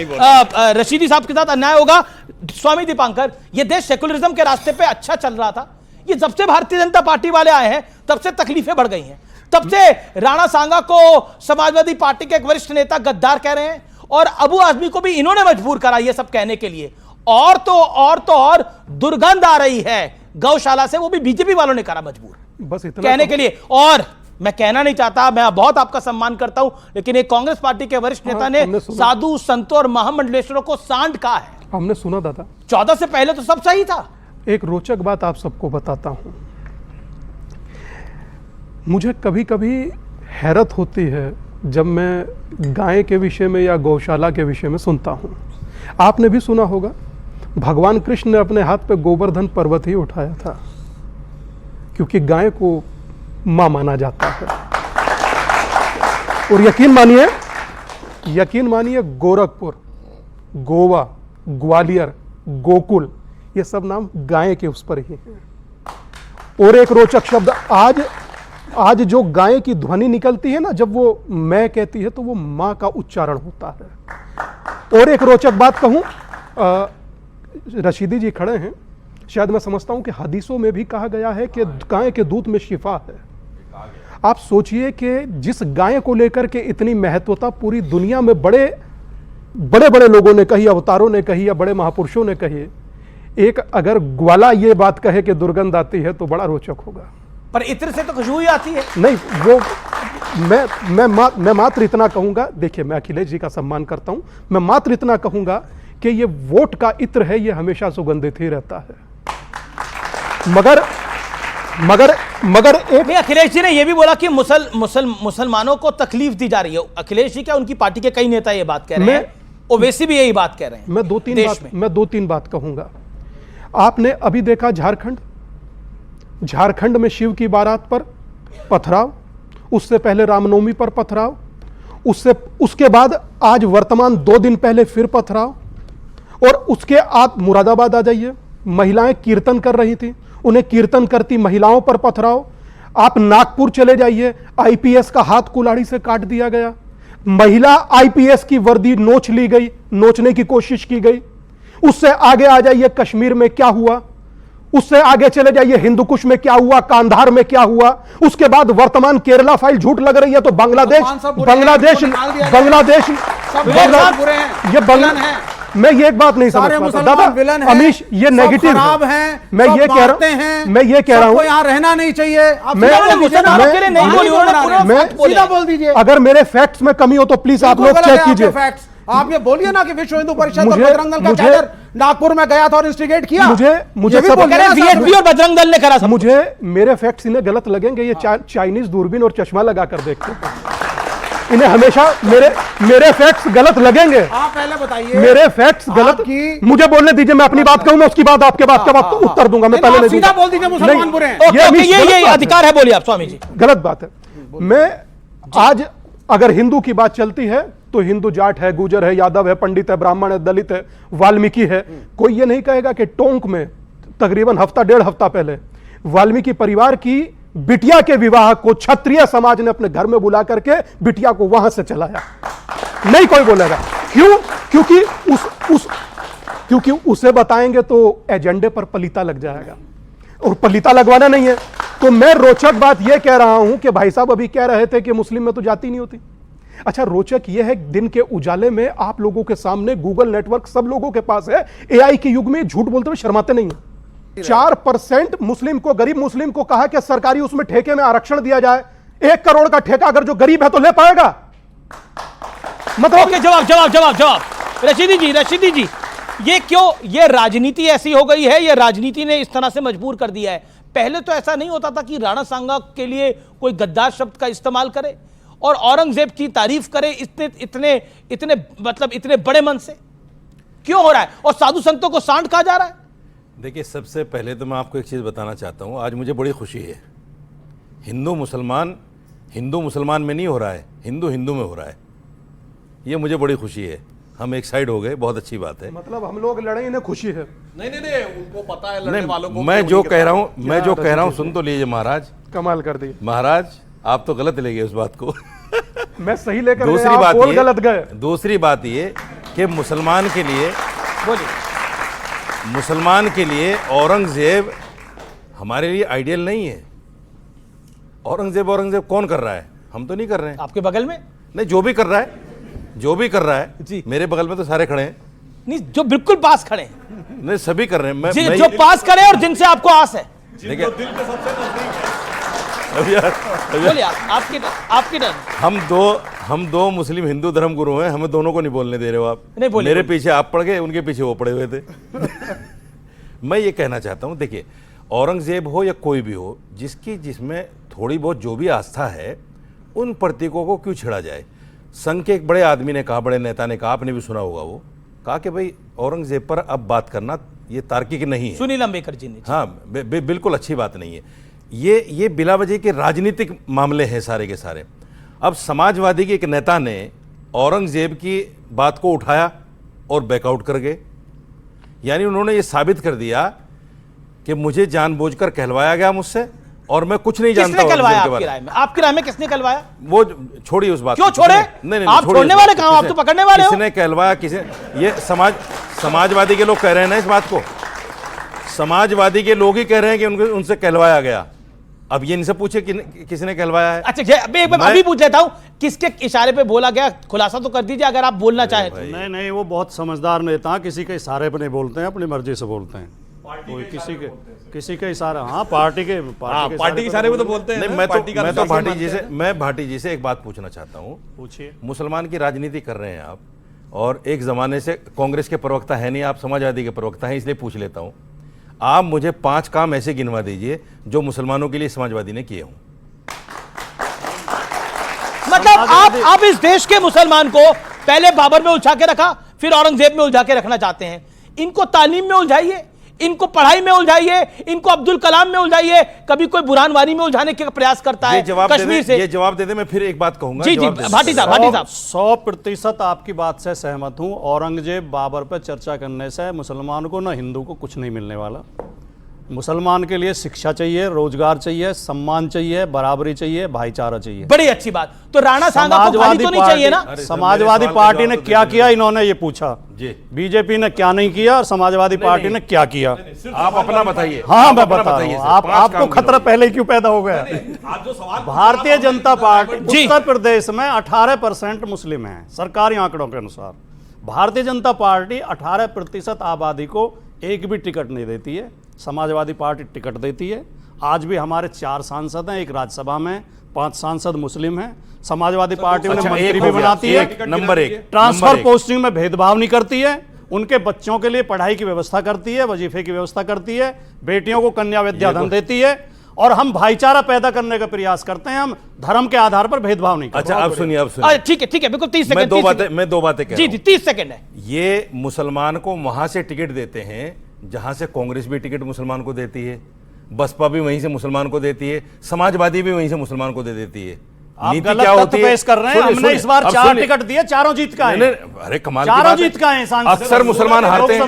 रशीदी साहब के साथ अन्याय होगा। स्वामी दीपांकर, ये देश सेकुलरिज्म के रास्ते पे अच्छा चल रहा था। ये जब से भारतीय जनता पार्टी वाले आए हैं तब से तकलीफें बढ़ गई हैं। तब से राणा सांगा को समाजवादी पार्टी के एक वरिष्ठ नेता गद्दार कह रहे हैं, और अबू आजमी को भी इन्होंने मजबूर करा ये सब कहने के लिए। और दुर्गंध आ रही है गौशाला से, वो भी बीजेपी वालों ने करा मजबूर बस इतना कहने के लिए। और मैं कहना नहीं चाहता, मैं बहुत आपका सम्मान करता हूं, लेकिन एक कांग्रेस पार्टी के वरिष्ठ नेता ने साधु संतों और महामंडलेश्वरों को सांड कहा है। हमने सुना दादा, 14 से पहले तो सब सही था। एक रोचक बात आप सबको बताता हूं। मुझे कभी कभी हैरत होती है जब मैं गाय के विषय में या गौशाला के विषय में सुनता हूं। आपने भी सुना होगा, भगवान कृष्ण ने अपने हाथ पे गोवर्धन पर्वत ही उठाया था, क्योंकि गाय को मां माना जाता है। और यकीन मानिए गोरखपुर, गोवा, ग्वालियर, गोकुल, ये सब नाम गाय के उस पर ही हैं। और एक रोचक शब्द, आज जो गाय की ध्वनि निकलती है ना, जब वो मैं कहती है तो वो मां का उच्चारण होता है। और एक रोचक बात कहूं, रशीदी जी खड़े हैं, शायद मैं समझता हूं कि हदीसों में भी कहा गया है कि गाय के दूध में शिफा है। आप सोचिए कि जिस गाय को लेकर के इतनी महत्वता पूरी दुनिया में बड़े बड़े लोगों ने कही, अवतारों ने कही या बड़े महापुरुषों ने कही, एक अगर ग्वाला ये बात कहे कि दुर्गंध आती है तो बड़ा रोचक होगा। पर इत्र से तो खुशबू ही आती है। नहीं, वो मैं मात्र इतना कहूंगा, देखिए मैं अखिलेश जी का सम्मान करता हूं, मैं मात्र इतना कहूंगा कि ये वोट का इत्र है, ये हमेशा सुगंधित ही रहता है। मगर एक अखिलेश जी ने यह भी बोला कि मुसलमानों को तकलीफ दी जा रही है। अखिलेश जी क्या, उनकी पार्टी के कई नेता ये बात कह रहे हैं, ओवैसी भी यही बात कह रहे हैं। मैं दो तीन बात कहूंगा। आपने अभी देखा झारखंड में शिव की बारात पर पथराव, उससे पहले रामनवमी पर पथराव, उसके बाद आज वर्तमान 2 दिन पहले फिर पथराव, और उसके आप मुरादाबाद आ जाइए, महिलाएं कीर्तन कर रही थी, उन्हें कीर्तन करती महिलाओं पर पथराव। आप नागपुर चले जाइए, आईपीएस का हाथ कुल्हाड़ी से काट दिया गया, महिला आईपीएस की वर्दी नोच ली गई, नोचने की कोशिश की गई। उससे आगे आ जाइए, कश्मीर में क्या हुआ, उससे आगे चले जाइए, हिंदुकुश में क्या हुआ, कांधार में क्या हुआ, उसके बाद वर्तमान केरला फाइल झूठ लग रही है तो बांग्लादेश ये मैं ये एक बात नहीं समझ पाता दादा अमीश, ये नेगेटिव है। मैं ये कह रहा हूं यहाँ रहना नहीं चाहिए। अगर मेरे फैक्ट्स में कमी हो तो प्लीज आप लोग चेक कीजिए। आप ये बोलिए ना कि विश्व हिंदू परिषद और बजरंग दल का कैडर नागपुर में गया था और इंस्टिगेट किया। मुझे वीएचपी और बजरंग दल ने करा। मुझे मेरे फैक्ट्स इन्हें गलत लगेंगे, ये चाइनीज दूरबीन और चश्मा लगाकर देखते हैं, इन्हें हमेशा मेरे फैक्ट्स गलत लगेंगे। आप पहले बताइए मेरे फैक्ट्स गलत। मुझे बोलने दीजिए, मैं अपनी बात कहूं, मैं उसकी बात आपके बात का वक्त उत्तर दूंगा। मैं पहले सीधा बोल दीजिए मुसलमान बुरे हैं। ये अधिकार है, बोलिए आप स्वामी जी। गलत बात है। मैं आज अगर हिंदू की बात चलती है तो हिंदू जाट है, गुजर है, यादव है, पंडित है, ब्राह्मण है, दलित है, वाल्मीकि है। कोई ये नहीं कहेगा कि टोंक में तकरीबन हफ्ता डेढ़ हफ्ता पहले वाल्मीकि परिवार की बिटिया के विवाह को क्षत्रिय समाज ने अपने घर में बुला करके बिटिया को वहां से चलाया। नहीं कोई बोलेगा। क्यों? क्योंकि उसे बताएंगे तो एजेंडे पर पलीता लग जाएगा, और पलीता लगवाना नहीं है। तो मैं रोचक बात यह कह रहा हूं कि भाई साहब अभी कह रहे थे कि मुस्लिम में तो जाति नहीं होती। अच्छा, रोचक यह है दिन के उजाले में आप लोगों के सामने गूगल नेटवर्क सब लोगों के पास है, एआई के युग में झूठ बोलते हुए शर्माते नहीं है। 4% मुस्लिम को, गरीब मुस्लिम को कहा कि सरकारी उसमें ठेके में आरक्षण दिया जाए। 1 करोड़ का ठेका अगर जो गरीब है तो ले पाएगा? मतलब जवाब रशीदी जी, ये क्यों, ये राजनीति ऐसी हो गई है, ये राजनीति ने इस तरह से मजबूर कर दिया है। पहले तो ऐसा नहीं होता था कि राणा सांगा के लिए कोई गद्दार शब्द का इस्तेमाल करे और औरंगजेब की तारीफ करे इतने बड़े मन से। क्यों हो रहा है? और साधु संतों को सांड कहा जा रहा है। देखिए, सबसे पहले तो मैं आपको एक चीज़ बताना चाहता हूँ। आज मुझे बड़ी खुशी है, हिंदू मुसलमान में नहीं हो रहा है, हिंदू में हो रहा है। ये मुझे बड़ी खुशी है। हम एक साइड हो गए, बहुत अच्छी बात है। मतलब हम लोग लड़े, इन्हें खुशी है। नहीं, उनको पता है लड़ने वालों को। मैं जो कह रहा हूँ सुन तो लीजिए महाराज। कमाल कर दी महाराज, आप तो गलत ले गए उस बात को। मैं सही लेकर दूसरी गए। दूसरी बात ये कि मुसलमान के लिए औरंगजेब हमारे लिए आइडियल नहीं है। औरंगजेब कौन कर रहा है? हम तो नहीं कर रहे हैं। आपके बगल में नहीं, जो भी कर रहा है जी, मेरे बगल में तो सारे खड़े हैं। नहीं, जो बिल्कुल पास खड़े हैं। नहीं, सभी कर रहे हैं। जो पास खड़े और जिनसे आपको आस है। देखिए, आपकी हम दो मुस्लिम हिंदू धर्म गुरु हैं, हमें दोनों को नहीं बोलने दे रहे हो आप। मेरे पीछे आप पड़ गए, उनके पीछे वो पड़े हुए थे। मैं ये कहना चाहता हूँ, देखिए, औरंगजेब हो या कोई भी हो, जिसमें थोड़ी बहुत जो भी आस्था है, उन प्रतीकों को क्यों छेड़ा जाए? संघ के एक बड़े आदमी ने कहा, बड़े नेता ने कहा, आपने भी सुना होगा, वो कहा कि भाई औरंगजेब पर अब बात करना ये तार्किक नहीं है। सुनील अंबेडकर जी ने। हाँ, बिल्कुल अच्छी बात नहीं है। ये बिला वजह के राजनीतिक मामले हैं सारे के सारे। अब समाजवादी के एक नेता ने औरंगजेब की बात को उठाया और बैकआउट कर गए। यानी उन्होंने ये साबित कर दिया कि मुझे जानबूझकर कहलवाया गया मुझसे, और मैं कुछ नहीं जानता। किसने कहलवाया आपकी राय में? आपकी राय में किसने कहलवाया? वो छोड़िए उस बात। क्यों छोड़े? नहीं, आप छोड़ने वाले कहां? आप तो पकड़ने वाले हो। किसने कहलवाया? ये समाजवादी के लोग कह रहे हैं ना इस बात को। समाजवादी के लोग ही कह रहे हैं कि उनसे कहलवाया गया। अब ये इनसे पूछे कि किसने कहलवाया है। अच्छा, अभी पूछ लेता हूं, किसके इशारे पे बोला गया? खुलासा तो कर दीजिए अगर आप बोलना चाहें तो। नहीं, वो बहुत समझदार नेता, किसी के इशारे पे नहीं बोलते हैं, अपनी मर्जी से बोलते हैं। कोई किसी के इशारा, हाँ, पार्टी के इशारे पे तो बोलते हैं। मैं भाटी जी से एक बात पूछना चाहता हूँ। पूछिए। मुसलमान की राजनीति कर रहे हैं आप, और एक जमाने से कांग्रेस के प्रवक्ता है नहीं, आप समाजवादी के प्रवक्ता हैं, इसलिए पूछ लेता हूँ। आप मुझे 5 काम ऐसे गिनवा दीजिए जो मुसलमानों के लिए समाजवादी ने किए हों। मतलब आप इस देश के मुसलमान को पहले बाबर में उलझा के रखा, फिर औरंगजेब में उलझा के रखना चाहते हैं। इनको तालीम में उलझाइए, इनको पढ़ाई में उलझाइए, इनको अब्दुल कलाम में उलझाइए। कभी कोई बुरहानवानी में उलझाने का प्रयास करता है कश्मीर से। ये जवाब दे दे, मैं फिर एक बात कहूंगा। जी भाटी साहब 100% आपकी बात से सहमत हूं। औरंगजेब बाबर पर चर्चा करने से मुसलमान को ना हिंदू को कुछ नहीं मिलने वाला। मुसलमान के लिए शिक्षा चाहिए, रोजगार चाहिए, सम्मान चाहिए, बराबरी चाहिए, भाईचारा चाहिए। बड़ी अच्छी बात। तो राणा सांगा को गाली तो नहीं चाहिए ना? समाजवादी पार्टी ने क्या किया, इन्होंने ये पूछा। बीजेपी ने क्या नहीं किया और समाजवादी पार्टी ने क्या किया? आप अपना बताइए। हाँ, मैं बता रहा हूं। आपको खतरा पहले क्यों पैदा हो गया? भारतीय जनता पार्टी उत्तर प्रदेश में 18% मुस्लिम हैं सरकारी आंकड़ों के अनुसार। भारतीय जनता पार्टी 18% आबादी को एक भी टिकट नहीं देती है। समाजवादी पार्टी टिकट देती है। आज भी हमारे 4 सांसद हैं, एक राज्यसभा में, 5 सांसद मुस्लिम हैं। समाजवादी पार्टी उन्हें मंत्री भी बनाती है। नंबर 1 ट्रांसफर पोस्टिंग में भेदभाव नहीं करती है। उनके बच्चों के लिए पढ़ाई की व्यवस्था करती है, वजीफे की व्यवस्था करती है, बेटियों को कन्या विद्याधन देती है। और हम भाईचारा पैदा करने का प्रयास करते हैं। हम धर्म के आधार पर भेदभाव नहीं करते। अच्छा, अब सुनिए। ठीक है, बिल्कुल 30 सेकंड। मैं दो बातें कह रहा हूं। जी 30 सेकंड है। ये मुसलमान को वहां से टिकट देते हैं जहां से कांग्रेस भी टिकट मुसलमान को देती है, बसपा भी वहीं से मुसलमान को देती है, समाजवादी भी वहीं से मुसलमान को दे देती है। आप गलत तथ्य पेश कर रहे हैं। हमने इस बार 4 टिकट दिए, चारों जीत का है। अरे कमाल, चारों जीत का है। अक्सर मुसलमान हारते हैं।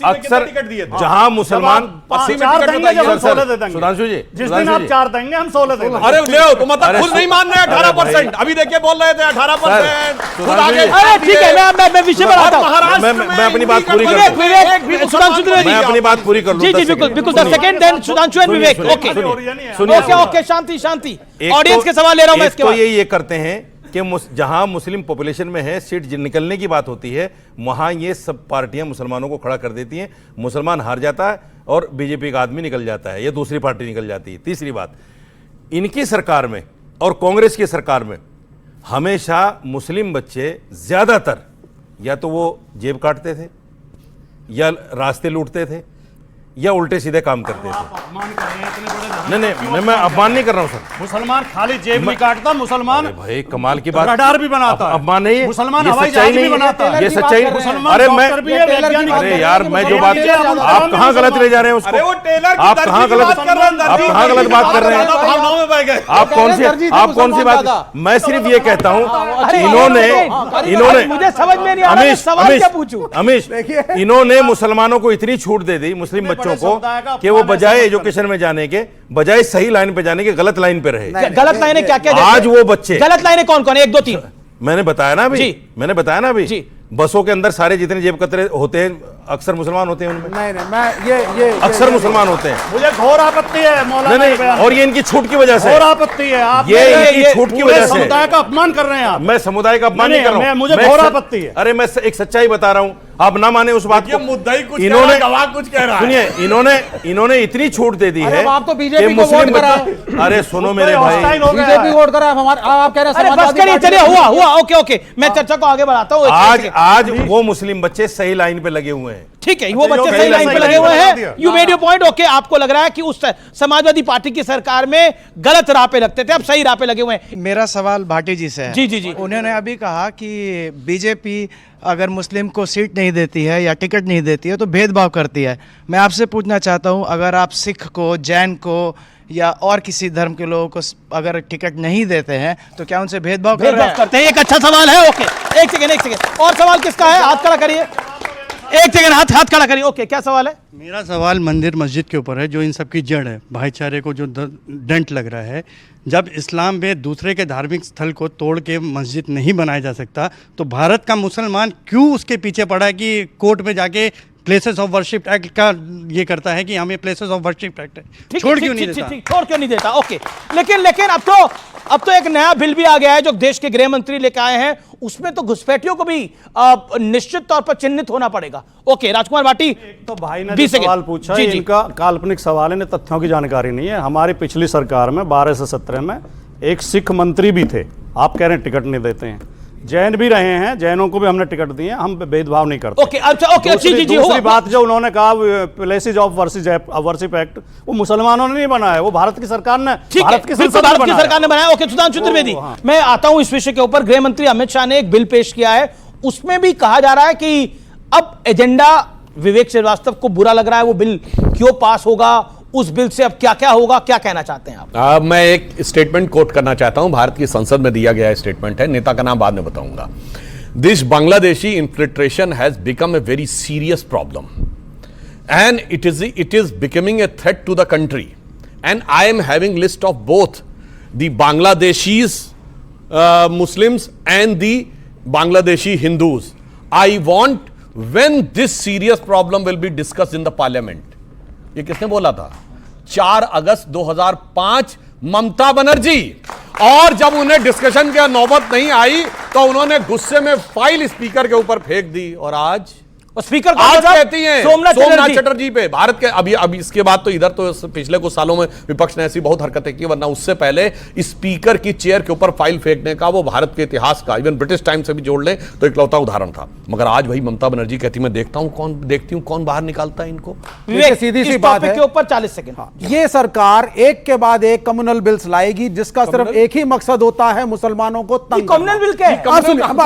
अक्सर जहां मुसलमान 4 देंगे जब हम 16 दे देंगे। सुधांशु जी, जिस दिन आप 4 देंगे हम 16 देंगे। अरे ले तो मतलब खुद नहीं मान रहे 18%। अभी देखिए बोल रहे थे 18%। खुद आगे। अरे ठीक है, मैं विषय पर आता हूं। मैं अपनी बात पूरी कर विवेक, सुधांशु द्विवेदी, मैं अपनी बात पूरी कर लूं। जी बिल्कुल 10 second, then Sudhanshu and Vivek. Okay, Shanti. Audience के सवाल ले रहा हूं मैं इसके बाद। ये करते हैं कि जहां मुस्लिम पॉपुलेशन में है, सीट निकलने की बात होती है, वहां ये सब पार्टियां मुसलमानों को खड़ा कर देती हैं। मुसलमान हार जाता है और बीजेपी का आदमी निकल जाता है या दूसरी पार्टी निकल जाती है। तीसरी बात, इनकी सरकार में और कांग्रेस की सरकार में हमेशा मुस्लिम बच्चे ज्यादातर या तो वो जेब काटते थे या रास्ते लूटते थे या उल्टे सीधे काम करते थे। नहीं, मैं अपमान नहीं कर रहा हूं सर। मुसलमान खाली जेब नहीं काटता, मुसलमान भाई कमाल की बात, रडार भी बनाता है। अपमान नहीं है, मुसलमान हवाई जहाज भी बनाता है। ये सच्चाई। अरे मैं, अरे यार, मैं जो बात, आप कहां गलत ले जा रहे हैं उसको? आप कहां गलत बात कर रहे हैं? आप कौन सी बात? मैं सिर्फ ये कहता हूं, इन्होंने मुझे समझ में नहीं आ रहा सवाल क्या पूछूं। अमीश, इन्होंने मुसलमानों को इतनी छूट दे दी मुस्लिम बच्चों को कि वो बजाय एजुकेशन में जाने के, बजाय सही लाइन पे जाने के, गलत लाइन पे रहे। गलत लाइनें क्या? आज वो बच्चे, गलत लाइनें कौन-कौन है? 1 2 3 मैंने बताया ना अभी। बसों के अंदर सारे जितने जेब कतरे होते हैं अक्सर मुसलमान होते हैं उनमें। नहीं, मैं ये अक्सर मुसलमान होते हैं। मुझे घोर आपत्ति है मौलाना। नहीं, और ये इनकी छूट की वजह से घोर आपत्ति है। आप ये इनकी छूट की वजह से समुदाय का अपमान कर रहे हैं आप। मैं समुदाय का अपमान नहीं कर रहा हूं, मुझे घोर आपत्ति है। अरे मैं एक सच्चाई बता रहा हूं, आप ना माने उस बात को। मुद्दा ही कुछ इन्होंने गवाह कुछ कह रहा है। सुनिए, इन्होंने इतनी छूट दे दी है। आप तो बीजेपी को वोट करा। अरे सुनो मेरे भाई, बीजेपी वोट करा। आप कह रहे हैं बस करिए, चलिए हुआ। ओके, मैं चर्चा को आगे बढ़ाता हूं। आज वो मुस्लिम बच्चे सही लाइन पे लगे हुए हैं। ठीक है, वो बच्चे सही लाइन पे लगे हुए हैं। You made your point. Okay, आपको लग रहा है कि उस समाजवादी पार्टी की सरकार में गलत राह पे लगते थे, अब सही राह पे लगे हुए हैं। मेरा सवाल भाटी जी से है। जी। उन्होंने अभी कहा कि बीजेपी अगर मुस्लिम को सीट नहीं देती है या टिकट नहीं देती है तो भेदभाव करती है। मैं आपसे पूछना चाहता हूं, अगर आप सिख को, जैन को या और किसी धर्म के लोगों को अगर टिकट नहीं देते हैं तो क्या उनसे भेदभाव करते हैं? एक अच्छा सवाल है। ओके, एक सेकंड। और सवाल किसका है? हाथ खड़ा करिए। एक सेकंड, हाथ खड़ा करिए। ओके, क्या सवाल है? मेरा सवाल मंदिर मस्जिद के ऊपर है, जो इन सब की जड़ है, भाईचारे को जो डेंट लग रहा है। जब इस्लाम में दूसरे के धार्मिक स्थल को तोड़ के मस्जिद नहीं बनाया जा सकता, तो भारत का मुसलमान क्यों उसके पीछे पड़ा है कि कोर्ट में जाके प्लेसेस ऑफ वर्शिप एक्ट का ये करता है कि हमें प्लेसेस ऑफ वर्शिप एक्ट है, छोड़ क्यों नहीं देता? ओके, लेकिन अब तो एक नया बिल भी आ गया है जो देश के गृह मंत्री लेकर आए हैं। उसमें तो घुसपैठियों को भी निश्चित तौर पर चिन्हित होना पड़ेगा। ओके, राजकुमार भाटी। तो भाई ने जो सवाल पूछा, इनका काल्पनिक सवाल है, तथ्यों की जानकारी नहीं है। हमारी पिछली सरकार में 12 से 17 में एक सिख मंत्री भी थे। आप कह रहे हैं टिकट नहीं देते हैं। जैन भी रहे हैं, जैनों को भी हमने टिकट दिए, हम भेदभाव नहीं करते। ओके, अच्छा, दूसरी बात जो उन्होंने कहा प्लेसेस ऑफ वर्शिप एक्ट, वो मुसलमानों ने नहीं बनाया, वो भारत की सरकार ने, भारत की सरकार ने बनाया। ओके, सुधांशु त्रिवेदी, मैं आता हूं इस विषय के ऊपर। गृह मंत्री अमित शाह ने एक बिल पेश किया है, उसमें भी कहा जा रहा है कि अब एजेंडा विवेक श्रीवास्तव को बुरा लग रहा है। वो बिल क्यों पास होगा, उस बिल से अब क्या होगा, क्या कहना चाहते हैं आप? मैं एक स्टेटमेंट कोट करना चाहता हूं, भारत की संसद में दिया गया स्टेटमेंट है, नेता का नाम बाद में बताऊंगा। This Bangladeshi infiltration has become a very serious problem and it is becoming a threat to the country, and I am having list of both the Bangladeshis Muslims and the Bangladeshi Hindus. I want when this serious problem will be discussed in the parliament. ये किसने बोला था? 4 अगस्त 2005 ममता बनर्जी। और जब उन्हें discussion की नौबत नहीं आई तो उन्होंने गुस्से में फाइल स्पीकर के ऊपर फेंक दी। और आज स्पीकर आज कहती हैं सोमनाथ चटर्जी पे भारत के अभी इसके बाद तो इधर तो पिछले कुछ सालों में विपक्ष ने ऐसी बहुत हरकतें की, वरना उससे पहले स्पीकर की चेयर के ऊपर फाइल फेंकने का वो भारत के इतिहास का इवन ब्रिटिश टाइम से भी जोड़ ले तो इकलौता उदाहरण था। मगर आज वही ममता बनर्जी कहती मैं देखती हूं कौन बाहर निकालता है इनको। सीधी सी बात है के ऊपर 40 सेकंड। ये सरकार एक के बाद एक कम्युनल बिल्स लाएगी जिसका सिर्फ एक ही मकसद होता है मुसलमानों को तंग। कम्युनल बिल क्या है?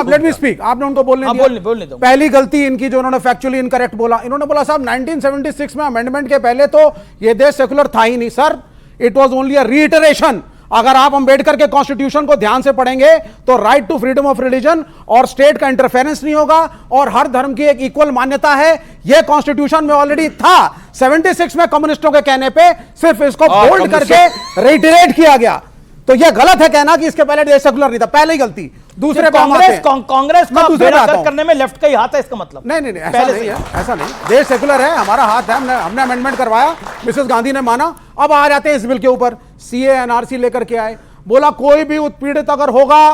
लेट मी स्पीक, आपने उनको बोलने दो। पहली गलती इनकी जो उन्होंने फैक्चुअली इनकरेक्ट बोला, इन्होंने बोला साहब 1976 में अमेंडमेंट के पहले तो ये देश सेकुलर था ही नहीं। Sir, it was only a reiteration. अगर आप अंबेडकर के कॉन्स्टिट्यूशन को ध्यान से पढ़ेंगे तो right to freedom of religion और स्टेट का इंटरफेरेंस नहीं होगा और हर धर्म की एक इक्वल मान्यता है, यह कॉन्स्टिट्यूशन में ऑलरेडी था। 76 में कम्युनिस्टों के कहने पे सिर्फ इसको बोल्ड करके रिटरेट किया गया। तो यह गलत है कहना कि इसके पहले देश सेकुलर नहीं था, पहले ही गलती। दूसरे कांग्रेस का बेड़ा गर्क करने में लेफ्ट का ही हाथ है, इसका मतलब नहीं ऐसा नहीं है, ऐसा नहीं। देश सेकुलर है, हमारा हाथ है, हमने अमेंडमेंट करवाया, मिसेस गांधी ने माना। अब आ जाते हैं इस बिल के ऊपर। सीए एनआरसी लेकर के आए, बोला कोई भी उत्पीड़ित अगर होगा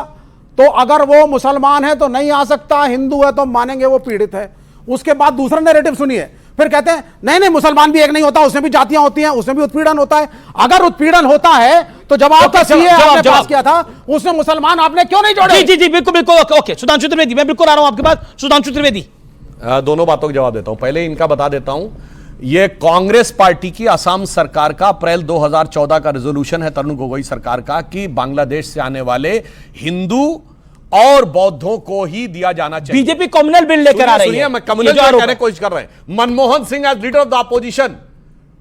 तो अगर वो मुसलमान है तो नहीं आ सकता, हिंदू है तो मानेंगे वो पीड़ित है। उसके बाद दूसरा नैरेटिव सुनिए, फिर कहते हैं नहीं मुसलमान भी एक नहीं होता, उसमें भी जातियां होती हैं, उसमें भी उत्पीड़न होता है। अगर उत्पीड़न होता है तो जब आपका सीए आपने पास किया था उसमें मुसलमान आपने क्यों नहीं जोड़े? जी बिल्कुल ओके। सुधांशु त्रिवेदी, मैं बिल्कुल आ रहा हूं आपके पास। सुधांशु त्रिवेदी, दोनों बातों का जवाब देता हूं। पहले इनका बता देता हूं, यह कांग्रेस पार्टी की असम सरकार का अप्रैल 2014 का रेजोल्यूशन है, तरुण गोगोई सरकार का, कि बांग्लादेश से आने वाले हिंदू और बौद्धों को ही दिया जाना चाहिए। बीजेपी कम्युनल बिल लेकर आ रही है। मैं कम्युनल बिल कहने की कोशिश कर रहे हैं। Manmohan Singh as leader of the opposition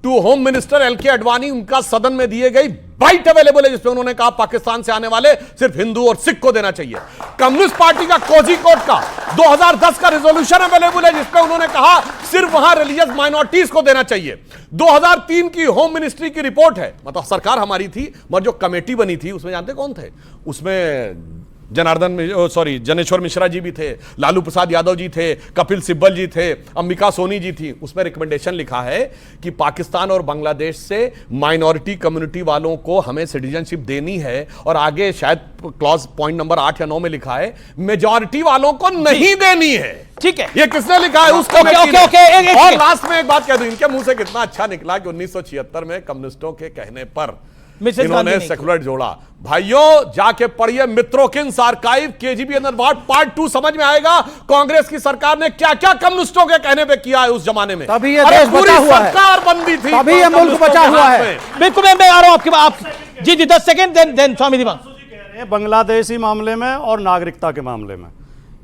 to home minister L K Advani, उनका सदन में दिए गई बाइट अवेलेबल है जिसमें उन्होंने कहा पाकिस्तान से आने वाले सिर्फ हिंदू और सिख को देना चाहिए। कम्युनिस्ट पार्टी का कोझिकोड का 2010 का रेजोल्यूशन अवेलेबल है जिसमें उन्होंने कहा सिर्फ वहां रिलीजियस माइनॉरिटीज को देना चाहिए। 2003 की होम मिनिस्ट्री की रिपोर्ट है, मतलब सरकार हमारी थी मगर जो कमेटी बनी थी उसमें जानते कौन थे? उसमें जनेश्वर मिश्रा जी भी थे, लालू प्रसाद यादव जी थे, कपिल सिब्बल जी थे, अंबिका सोनी जी थी। उसमें रिकमेंडेशन लिखा है कि पाकिस्तान और बांग्लादेश से माइनॉरिटी कम्युनिटी वालों को हमें सिटीजनशिप देनी है। और आगे शायद क्लॉज पॉइंट नंबर 8 या 9 में लिखा है मेजॉरिटी वालों को नहीं देनी है। ठीक है, ये किसने लिखा है? उसको और लास्ट में एक बात कह दूं, इनके मुंह से कितना अच्छा निकला कि 1976 में कम्युनिस्टों के कहने पर इन्होंने सेकुलर जोड़ा। भाइयों जाके पढ़िए मित्रोकिन्स आर्काइव केजीबी अंडरवर्ल्ड पार्ट 2, समझ में आएगा कांग्रेस की सरकार ने क्या क्या कम्युनिस्टों के कहने पे किया है उस जमाने में। तभी ये देश बचा हुआ है, सरकार बंदी थी, तभी ये मुल्क बचा हुआ है। बिल्कुल, मैं आ रहा हूं आपके आप जी 10 सेकंड देन स्वामी दीवान। बांग्लादेशी मामले में और नागरिकता के मामले में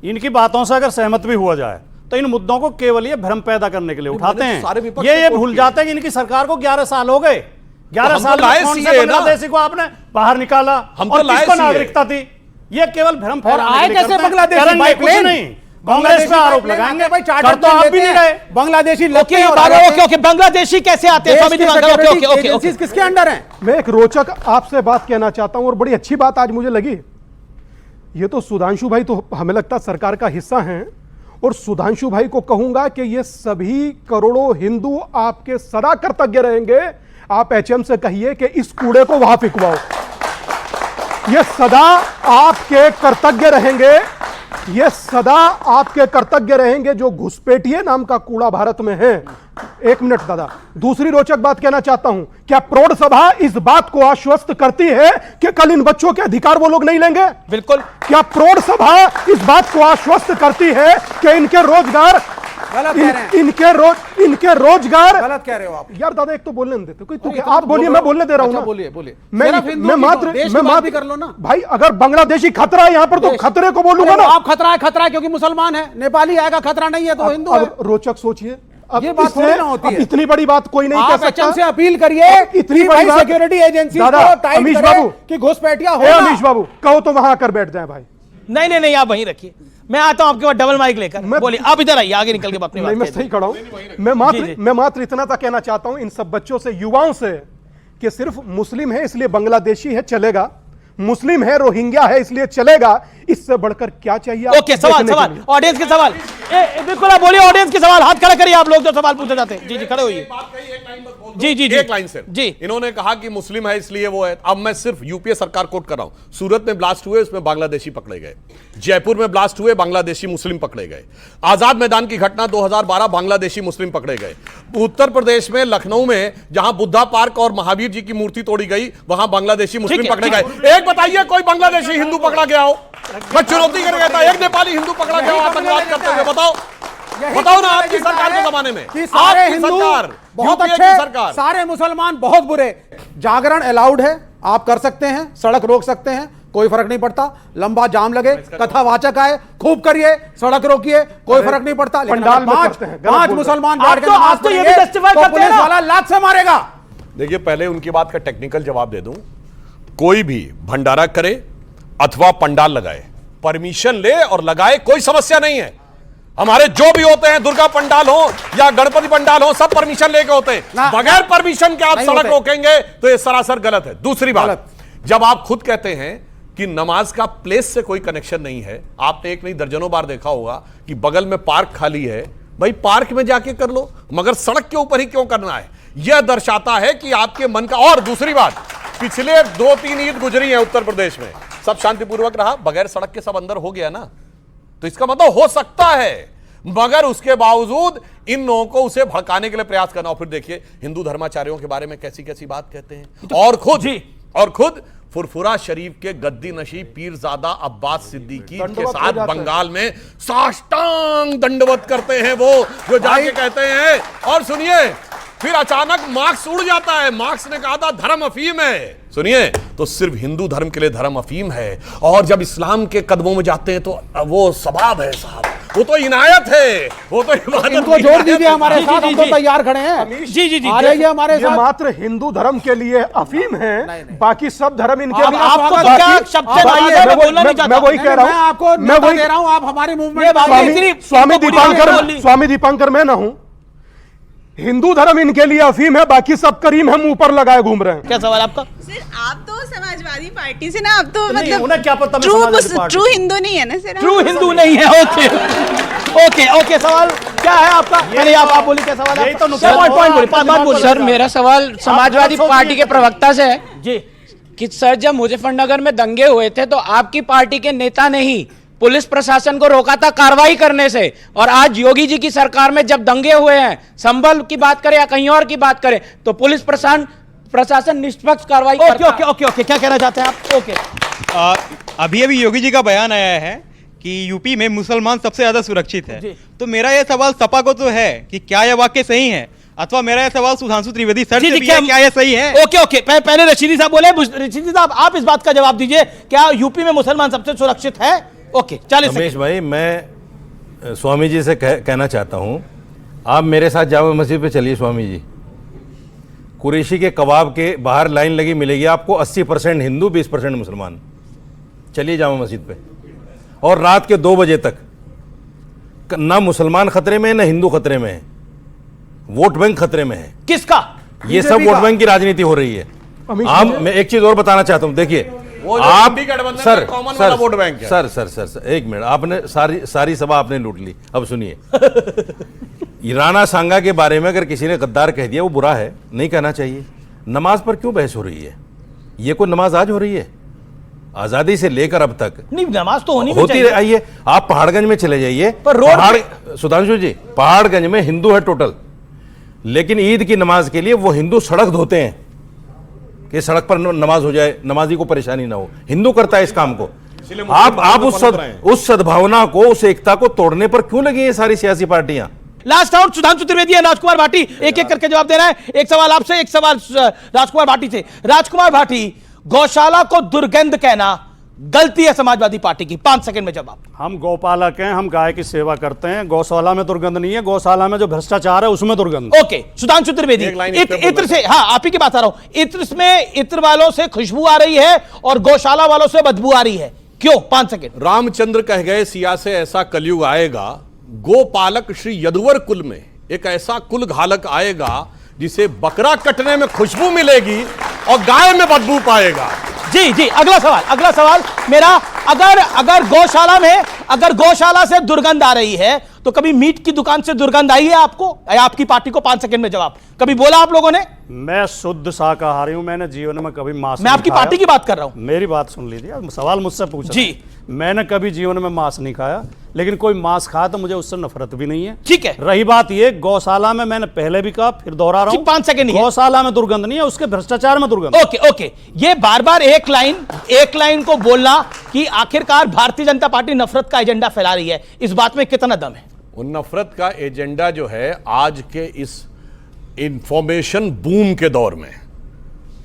इनकी बातों से अगर सहमत भी हुआ जाए तो इन मुद्दों को केवल ये भ्रम पैदा करने के लिए उठाते हैं। ये भूल जाते हैं कि इनकी सरकार को 11 साल हो गए। 11 साल बांग्लादेशी को आपने बाहर निकाला, हम और किसको नागरिकता थी? ये केवल भ्रम फैलाने के लिए करते हैं। बांग्लादेशी कुछ नहीं, कांग्रेस पे आरोप लगाएंगे भाई, चार्टर तो आप भी नहीं रहे। बांग्लादेशी बांग्लादेशी कैसे आते हैं? ओके, किसके अंडर हैं? मैं एक रोचक आपसे बात कहना चाहता हूं और बड़ी अच्छी बात आज मुझे लगी। ये तो सुधांशु भाई तो हमें लगता सरकार का हिस्सा हैं, और सुधांशु भाई को कहूंगा कि ये सभी करोड़ों हिंदू आपके सदा कृतज्ञ रहेंगे। आप एचएम से कहिए कि इस कूड़े को वहां फिकवाओ। ये सदा आपके कृतज्ञ रहेंगे, ये सदा आपके कृतज्ञ रहेंगे जो घुसपैठिए नाम का कूड़ा भारत में है। एक मिनट दादा, दूसरी रोचक बात कहना चाहता हूं, क्या प्रौढ़ सभा इस बात को आश्वस्त करती है कि कल इन बच्चों के अधिकार वो लोग नहीं लेंगे? बिल्कुल। क्या प्रौढ़ सभा इस बात को आश्वस्त करती है कि इनके रोजगार इनके रोजगार? गलत कह रहे हो आप यार दादा, एक तो बोलने नहीं देते कोई, आप बोलिए, मैं बोलने दे रहा हूं ना। बोलिए। मैं मात्र कर लो ना भाई, अगर बांग्लादेशी खतरा है यहां पर तो खतरे को बोलूंगा ना। आप खतरा है क्योंकि मुसलमान है, नेपाली आएगा, खतरा नहीं है तो हिंदू है। रोचक सोचिए, अब ये बात थोड़ी ना होती है। इतनी बड़ी बात कोई नहीं कह सकता। से अपील करिए इतनी बड़ी सिक्योरिटी एजेंसी अमीश बाबू कि घुसपैठिया हो। अमीश बाबू कहो तो वहां आकर बैठ जाए भाई, नहीं नहीं नहीं, आप वहीं रखिए, मैं आता हूं आपके पास डबल माइक लेकर। बोलिए, आप इधर आइए, आगे निकल के अपनी बात मैं सही खड़ा हूं। मैं मात्र इतना तक कहना चाहता हूं इन सब बच्चों से, युवाओं से, कि सिर्फ मुस्लिम है इसलिए बांग्लादेशी है चलेगा, मुस्लिम है रोहिंग्या है इसलिए चलेगा, इससे बढ़कर क्या चाहिए? ओके, सवाल ऑडियंस के सवाल, बिल्कुल आप बोलिए, ऑडियंस के सवाल, हाथ खड़ा करिए आप लोग जो सवाल पूछे जाते हैं। जी जी, खड़े होइए। जी जी जी, एक लाइन से जी, इन्होंने कहा कि मुस्लिम है इसलिए वो है। अब मैं सिर्फ यूपीए सरकार कोट कर रहा हूं। सूरत में ब्लास्ट हुए, उसमें बांग्लादेशी पकड़े गए। जयपुर में ब्लास्ट हुए, बांग्लादेशी मुस्लिम पकड़े गए। आजाद मैदान की घटना 2012, बांग्लादेशी मुस्लिम पकड़े गए। उत्तर प्रदेश में लखनऊ में जहां बुद्धा पार्क और महावीर जी की मूर्ति तोड़ी गई, वहां बांग्लादेशी मुस्लिम पकड़े गए। एक बताइए कोई बांग्लादेशी हिंदू पकड़ा गया हो? मैं चुनौती कर गया था, एक नेपाली हिंदू पकड़ा गया हो आतंकवाद करते हुए? बताओ ना, आपकी सरकार के जमाने में सारे हिंदू बहुत अच्छे, सारे मुसलमान बहुत बुरे। जागरण अलाउड है, आप कर सकते हैं, सड़क रोक सकते हैं, कोई फर्क नहीं पड़ता। लंबा जाम लगे, कथावाचक आए, खूब करिए, सड़क रोकिए, कोई फर्क नहीं पड़ता। लेकिन पांच मुसलमान बैठ के नमाज पढ़ेंगे तो पुलिस वाला लात से मारेगा। देखिए, पहले उनकी बात का टेक्निकल जवाब दे दूं। कोई भी भंडारा करे अथवा पंडाल लगाए, परमिशन ले और लगाए, कोई समस्या नहीं है। हमारे जो भी होते हैं, दुर्गा पंडाल हो या गणपति पंडाल हो, सब परमिशन लेके होते हैं। बगैर परमिशन के आप सड़क रोकेंगे तो ये सरासर गलत है। दूसरी बात, जब आप खुद कहते हैं कि नमाज का प्लेस से कोई कनेक्शन नहीं है, आपने एक नहीं दर्जनों बार देखा होगा कि बगल में पार्क खाली है, भाई पार्क में जाके कर लो, मगर सड़क के ऊपर ही क्यों करना है? यह दर्शाता है कि आपके मन का। और दूसरी बात, पिछले 2-3 ईद गुजरी है उत्तर प्रदेश में, सब शांतिपूर्वक रहा, बगैर सड़क के सब अंदर हो गया ना, तो इसका मतलब हो सकता है, मगर उसके बावजूद इन लोगों को उसे भड़काने के लिए प्रयास करना। और फिर देखिए हिंदू धर्माचार्यों के बारे में कैसी कैसी बात कहते हैं, और खुद फुरफुरा शरीफ के गद्दी नशी पीरजादा अब्बास सिद्दीकी के साथ बंगाल में साष्टांग दंडवत करते हैं वो, जो जाके कहते हैं। और सुनिए, फिर अचानक मार्क्स उड़ जाता है। मार्क्स ने कहा था धर्म अफीम है, सुनिए, तो सिर्फ हिंदू धर्म के लिए धर्म अफीम है, और जब इस्लाम के कदमों में जाते हैं तो वो सवाब है साहब, वो तो इनायत है, वो तो इबादत। इनको जोड़ दीजिए हमारे साथ, हम तो तैयार खड़े हैं। जी जी जी, आ जाइए हमारे साथ। मात्र हिंदू धर्म के लिए अफीम है, बाकी सब धर्म इनके लिए। आपको क्या शब्द चाहिए? मैं वही कह रहा हूं, मैं आपको न्योता दे रहा हूं, आप हमारी मूवमेंट। स्वामी दीपांकर मैं ना हूं, हिंदू धर्म इनके लिए अफीम है, बाकी सब करीम हम ऊपर लगाए घूम रहे हैं। क्या सवाल आपका? सर, आप तो समाजवादी पार्टी से ना, आप तो मतलब उन्हें क्या पता ट्रू हिंदू नहीं है ना सर? ट्रू हिंदू नहीं है। ओके ओके ओके, सवाल क्या है आपका? पहले आप बोलिए क्या सवाल है? तो सर, मेरा सवाल समाजवादी पार्टी के प्रवक्ता से है जी, कि सर जब मुजफ्फरनगर में दंगे हुए थे तो आपकी पार्टी के नेता ने ही पुलिस प्रशासन को रोका था कार्रवाई करने से, और आज योगी जी की सरकार में जब दंगे हुए हैं, संभल की बात करें या कहीं और की बात करें, तो पुलिस प्रशासन निष्पक्ष कार्रवाई करता है। ओके ओके ओके, क्या कहना चाहते हैं आप? ओके, अभी योगी जी का बयान आया है कि यूपी में मुसलमान सबसे ज्यादा सुरक्षित है, तो मेरा यह सवाल सपा को तो है कि क्या यह वाक्य सही है, अथवा मेरा यह सवाल सुधांशु त्रिवेदी सर से भी है, क्या यह सही है? ओके ओके, पहले रशीदी साहब बोले। रशीदी साहब, आप इस बात का जवाब दीजिए, क्या यूपी में मुसलमान सबसे सुरक्षित है? Okay, 40 second. रमेश भाई, मैं स्वामी जी से कहना चाहता हूं, आप मेरे साथ जामा मस्जिद पे चलिए। स्वामी जी, कुरैशी के कबाब के बाहर लाइन लगी मिलेगी आपको, 80% हिंदू, 20% मुसलमान। चलिए जामा मस्जिद पे, और रात के 2 बजे तक ना मुसलमान खतरे में है ना हिंदू खतरे में है, वोट बैंक खतरे में है। किसका? ये सब वोट बैंक की राजनीति हो रही है। आप, मैं एक चीज और बताना चाहता हूं, देखिए आप सर एक मिनट, आपने सारी सभा आपने लूट ली। अब सुनिए, राणा सांगा के बारे में अगर किसी ने गद्दार कह दिया वो बुरा है, नहीं कहना चाहिए। नमाज पर क्यों बहस हो रही है? ये कोई नमाज आज हो रही है? आजादी से लेकर अब तक नहीं, नमाज तो होती रही। आइए आप पहाड़गंज में चले जाइए, सुधांशु जी, पहाड़गंज में हिंदू है टोटल, लेकिन ईद की नमाज के लिए वो हिंदू सड़क धोते हैं कि सड़क पर नमाज हो जाए, नमाजी को परेशानी ना हो। हिंदू करता है इस काम को। आप उस सद्भावना को, उस एकता को तोड़ने पर क्यों लगी ये सारी सियासी पार्टियां? लास्ट राउंड सुधांशु त्रिवेदी, राजकुमार भाटी एक एक करके जवाब दे रहा है। एक सवाल आपसे, एक सवाल राजकुमार भाटी से। राजकुमार भाटी, गौशाला को दुर्गंध कहना गलती है समाजवादी पार्टी की, 5 सेकंड में जवाब। हम गौपालक हैं, हम गाय की सेवा करते हैं, गौशाला में दुर्गंध नहीं है, गौशाला में जो भ्रष्टाचार है उसमें दुर्गंध। ओके, सुधांशु त्रिवेदी, इत्र से, हाँ आप ही की बात आ रहा हूं, इत्र में इत्र वालों से खुशबू आ रही है और गौशाला वालों से बदबू आ रही है, क्यों? 5 सेकंड। रामचंद्र कह गए सिया से ऐसा कलयुग आएगा, गोपालक श्री यदुवर कुल में एक ऐसा कुल घालक आएगा जिसे बकरा कटने में खुशबू मिलेगी और गाय में बदबू पाएगा। जी जी, अगला सवाल मेरा, अगर गौशाला से दुर्गंध आ रही है तो कभी मीट की दुकान से दुर्गंध आई है आपको या आपकी पार्टी को? 5 सेकंड में जवाब। कभी बोला आप लोगों ने? मैं शुद्ध शाकाहारी हूं, मैंने जीवन में कभी मांस मैं आपकी पार्टी की बात कर रहा हूं। मेरी बात सुन लीजिए, सवाल मुझसे पूछा जी। मैंने कभी जीवन में मांस नहीं खाया, लेकिन कोई मांस खाया तो मुझे उससे नफरत भी नहीं है। ठीक है। रही बात ये, गौशाला में मैंने पहले भी कहा, फिर दोहरा रहा हूं, 5 सेकंड। गौशाला में दुर्गंध नहीं है, उसके भ्रष्टाचार में दुर्गंध। ओके, ये बार एक लाइन को बोलना कि आखिरकार भारतीय जनता पार्टी नफरत का एजेंडा फैला रही है, इस बात में कितना दम है? उन नफरत का एजेंडा जो है आज के इस इंफॉर्मेशन बूम के दौर में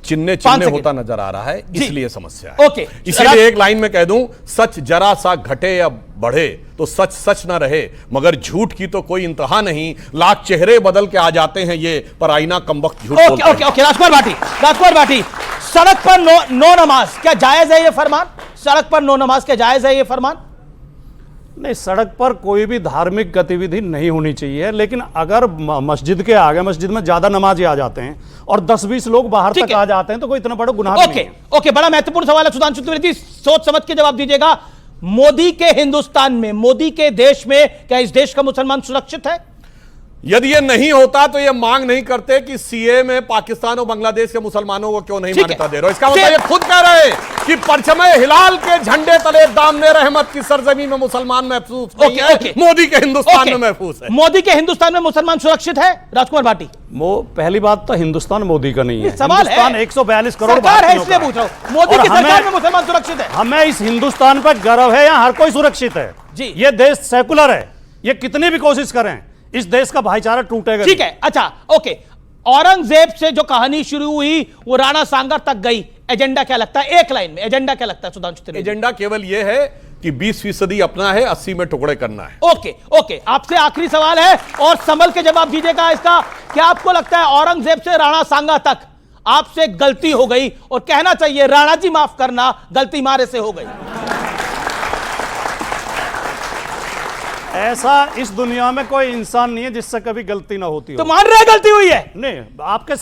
चिन्ह होता नजर आ रहा है, इसलिए समस्या है। ओके, इसीलिए एक लाइन में कह दूं, सच जरा सा घटे या बढ़े तो सच सच ना रहे, मगर झूठ की तो कोई इंतहा नहीं, लाख चेहरे बदल के आ जाते हैं ये, पर आईना कमबख्त झूठ बोलता है। ओके, राजकुमार भाटी, सड़क पर नो नमाज क्या जायज है ये फरमान? सड़क पर नो नमाज क्या जायज है ये फरमान? नहीं, सड़क पर कोई भी धार्मिक गतिविधि नहीं होनी चाहिए, लेकिन अगर मस्जिद के आगे, मस्जिद में ज्यादा नमाजी आ जाते हैं और 10-20 लोग बाहर तक आ जाते हैं तो कोई इतना बड़ा गुनाह नहीं है। ओके, बड़ा महत्वपूर्ण सवाल है सुधांशु त्रिवेदी, सोच समझ के जवाब दीजिएगा। मोदी के हिंदुस्तान में, मोदी के देश में क्या इस देश का मुसलमान सुरक्षित है? यदि ये नहीं होता तो ये मांग नहीं करते कि सीए में पाकिस्तान और बांग्लादेश के मुसलमानों को क्यों नहीं मान्यता दे रहे हो। इसका मतलब ये खुद कह रहे हैं कि परचमे हिलाल के झंडे तले दामने रहमत की सरजमीन में मुसलमान महफूज नहीं है, मोदी के हिंदुस्तान में महफूज है। मोदी के हिंदुस्तान में मुसलमान सुरक्षित है? राजकुमार भाटी, पहली बात तो हिंदुस्तान मोदी का नहीं है, सवाल हिंदुस्तान 142 करोड़ सरकार है, इसलिए पूछ रहा हूं। मोदी की सरकार में मुसलमान सुरक्षित है? हमें इस हिंदुस्तान पर गर्व है, यहाँ हर कोई सुरक्षित है जी। ये देश सेकुलर है, ये कितनी भी कोशिश करें इस देश का भाईचारा टूटेगा। ठीक है, अच्छा, ओके। औरंगजेब से जो कहानी शुरू हुई वो राणा सांगा तक गई, एजेंडा क्या लगता है? एक लाइन में एजेंडा क्या लगता है सुधांशु त्रिवेदी? एजेंडा केवल यह है कि 20% अपना है, 80 में टुकड़े करना है। ओके, आपसे आखिरी सवाल है और संभल के जवाब दीजिएगा इसका। क्या आपको लगता है औरंगजेब से राणा सांगा तक आपसे गलती हो गई और कहना चाहिए राणा जी माफ करना, गलती मारे से हो गई? ऐसा इस दुनिया में कोई इंसान नहीं है जिससे कभी गलती ना होती हो। तो मान रहे गलती हुई है? नहीं, आपके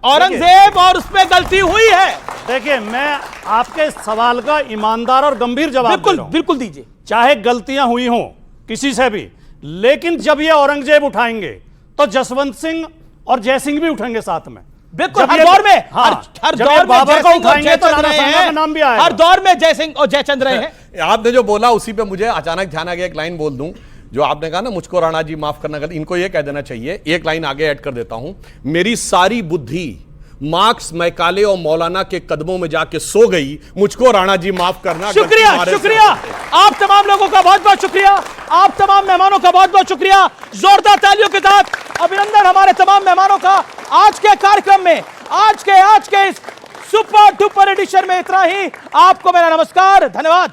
औरंगजेब और उसमें गलती हुई है। देखिए, मैं आपके सवाल का ईमानदार और गंभीर जवाब बिल्कुल दीजिए। चाहे गलतियां हुई हों किसी से भी, लेकिन जब ये औरंगजेब उठाएंगे तो जसवंत सिंह और जयसिंह भी उठेंगे साथ में। बिल्कुल, हर दौर में, हर दौर में बाबर को उठाएंगे तो राणा सांगा का नाम भी आएगा। हर दौर में जयसिंह और जयचंद रहे हैं। आपने जो बोला उसी पे मुझे अचानक ध्यान आ गया, एक लाइन बोल दूं। जो आपने कहा ना मुझको राणा जी माफ करना, इनको ये कह देना चाहिए, एक लाइन आगे ऐड कर देता हूं। मेरी सारी बुद्धि मार्क्स, मैकाले और मौलाना के कदमों में जाके सो गई, मुझको राणा जी माफ करना। शुक्रिया। आप तमाम लोगों का बहुत बहुत शुक्रिया, आप तमाम मेहमानों का बहुत बहुत शुक्रिया। जोरदार तालियों के साथ अभिनंदन हमारे तमाम मेहमानों का। आज के कार्यक्रम में, आज के इस सुपर डुपर एडिशन में इतना ही। आपको मेरा नमस्कार, धन्यवाद।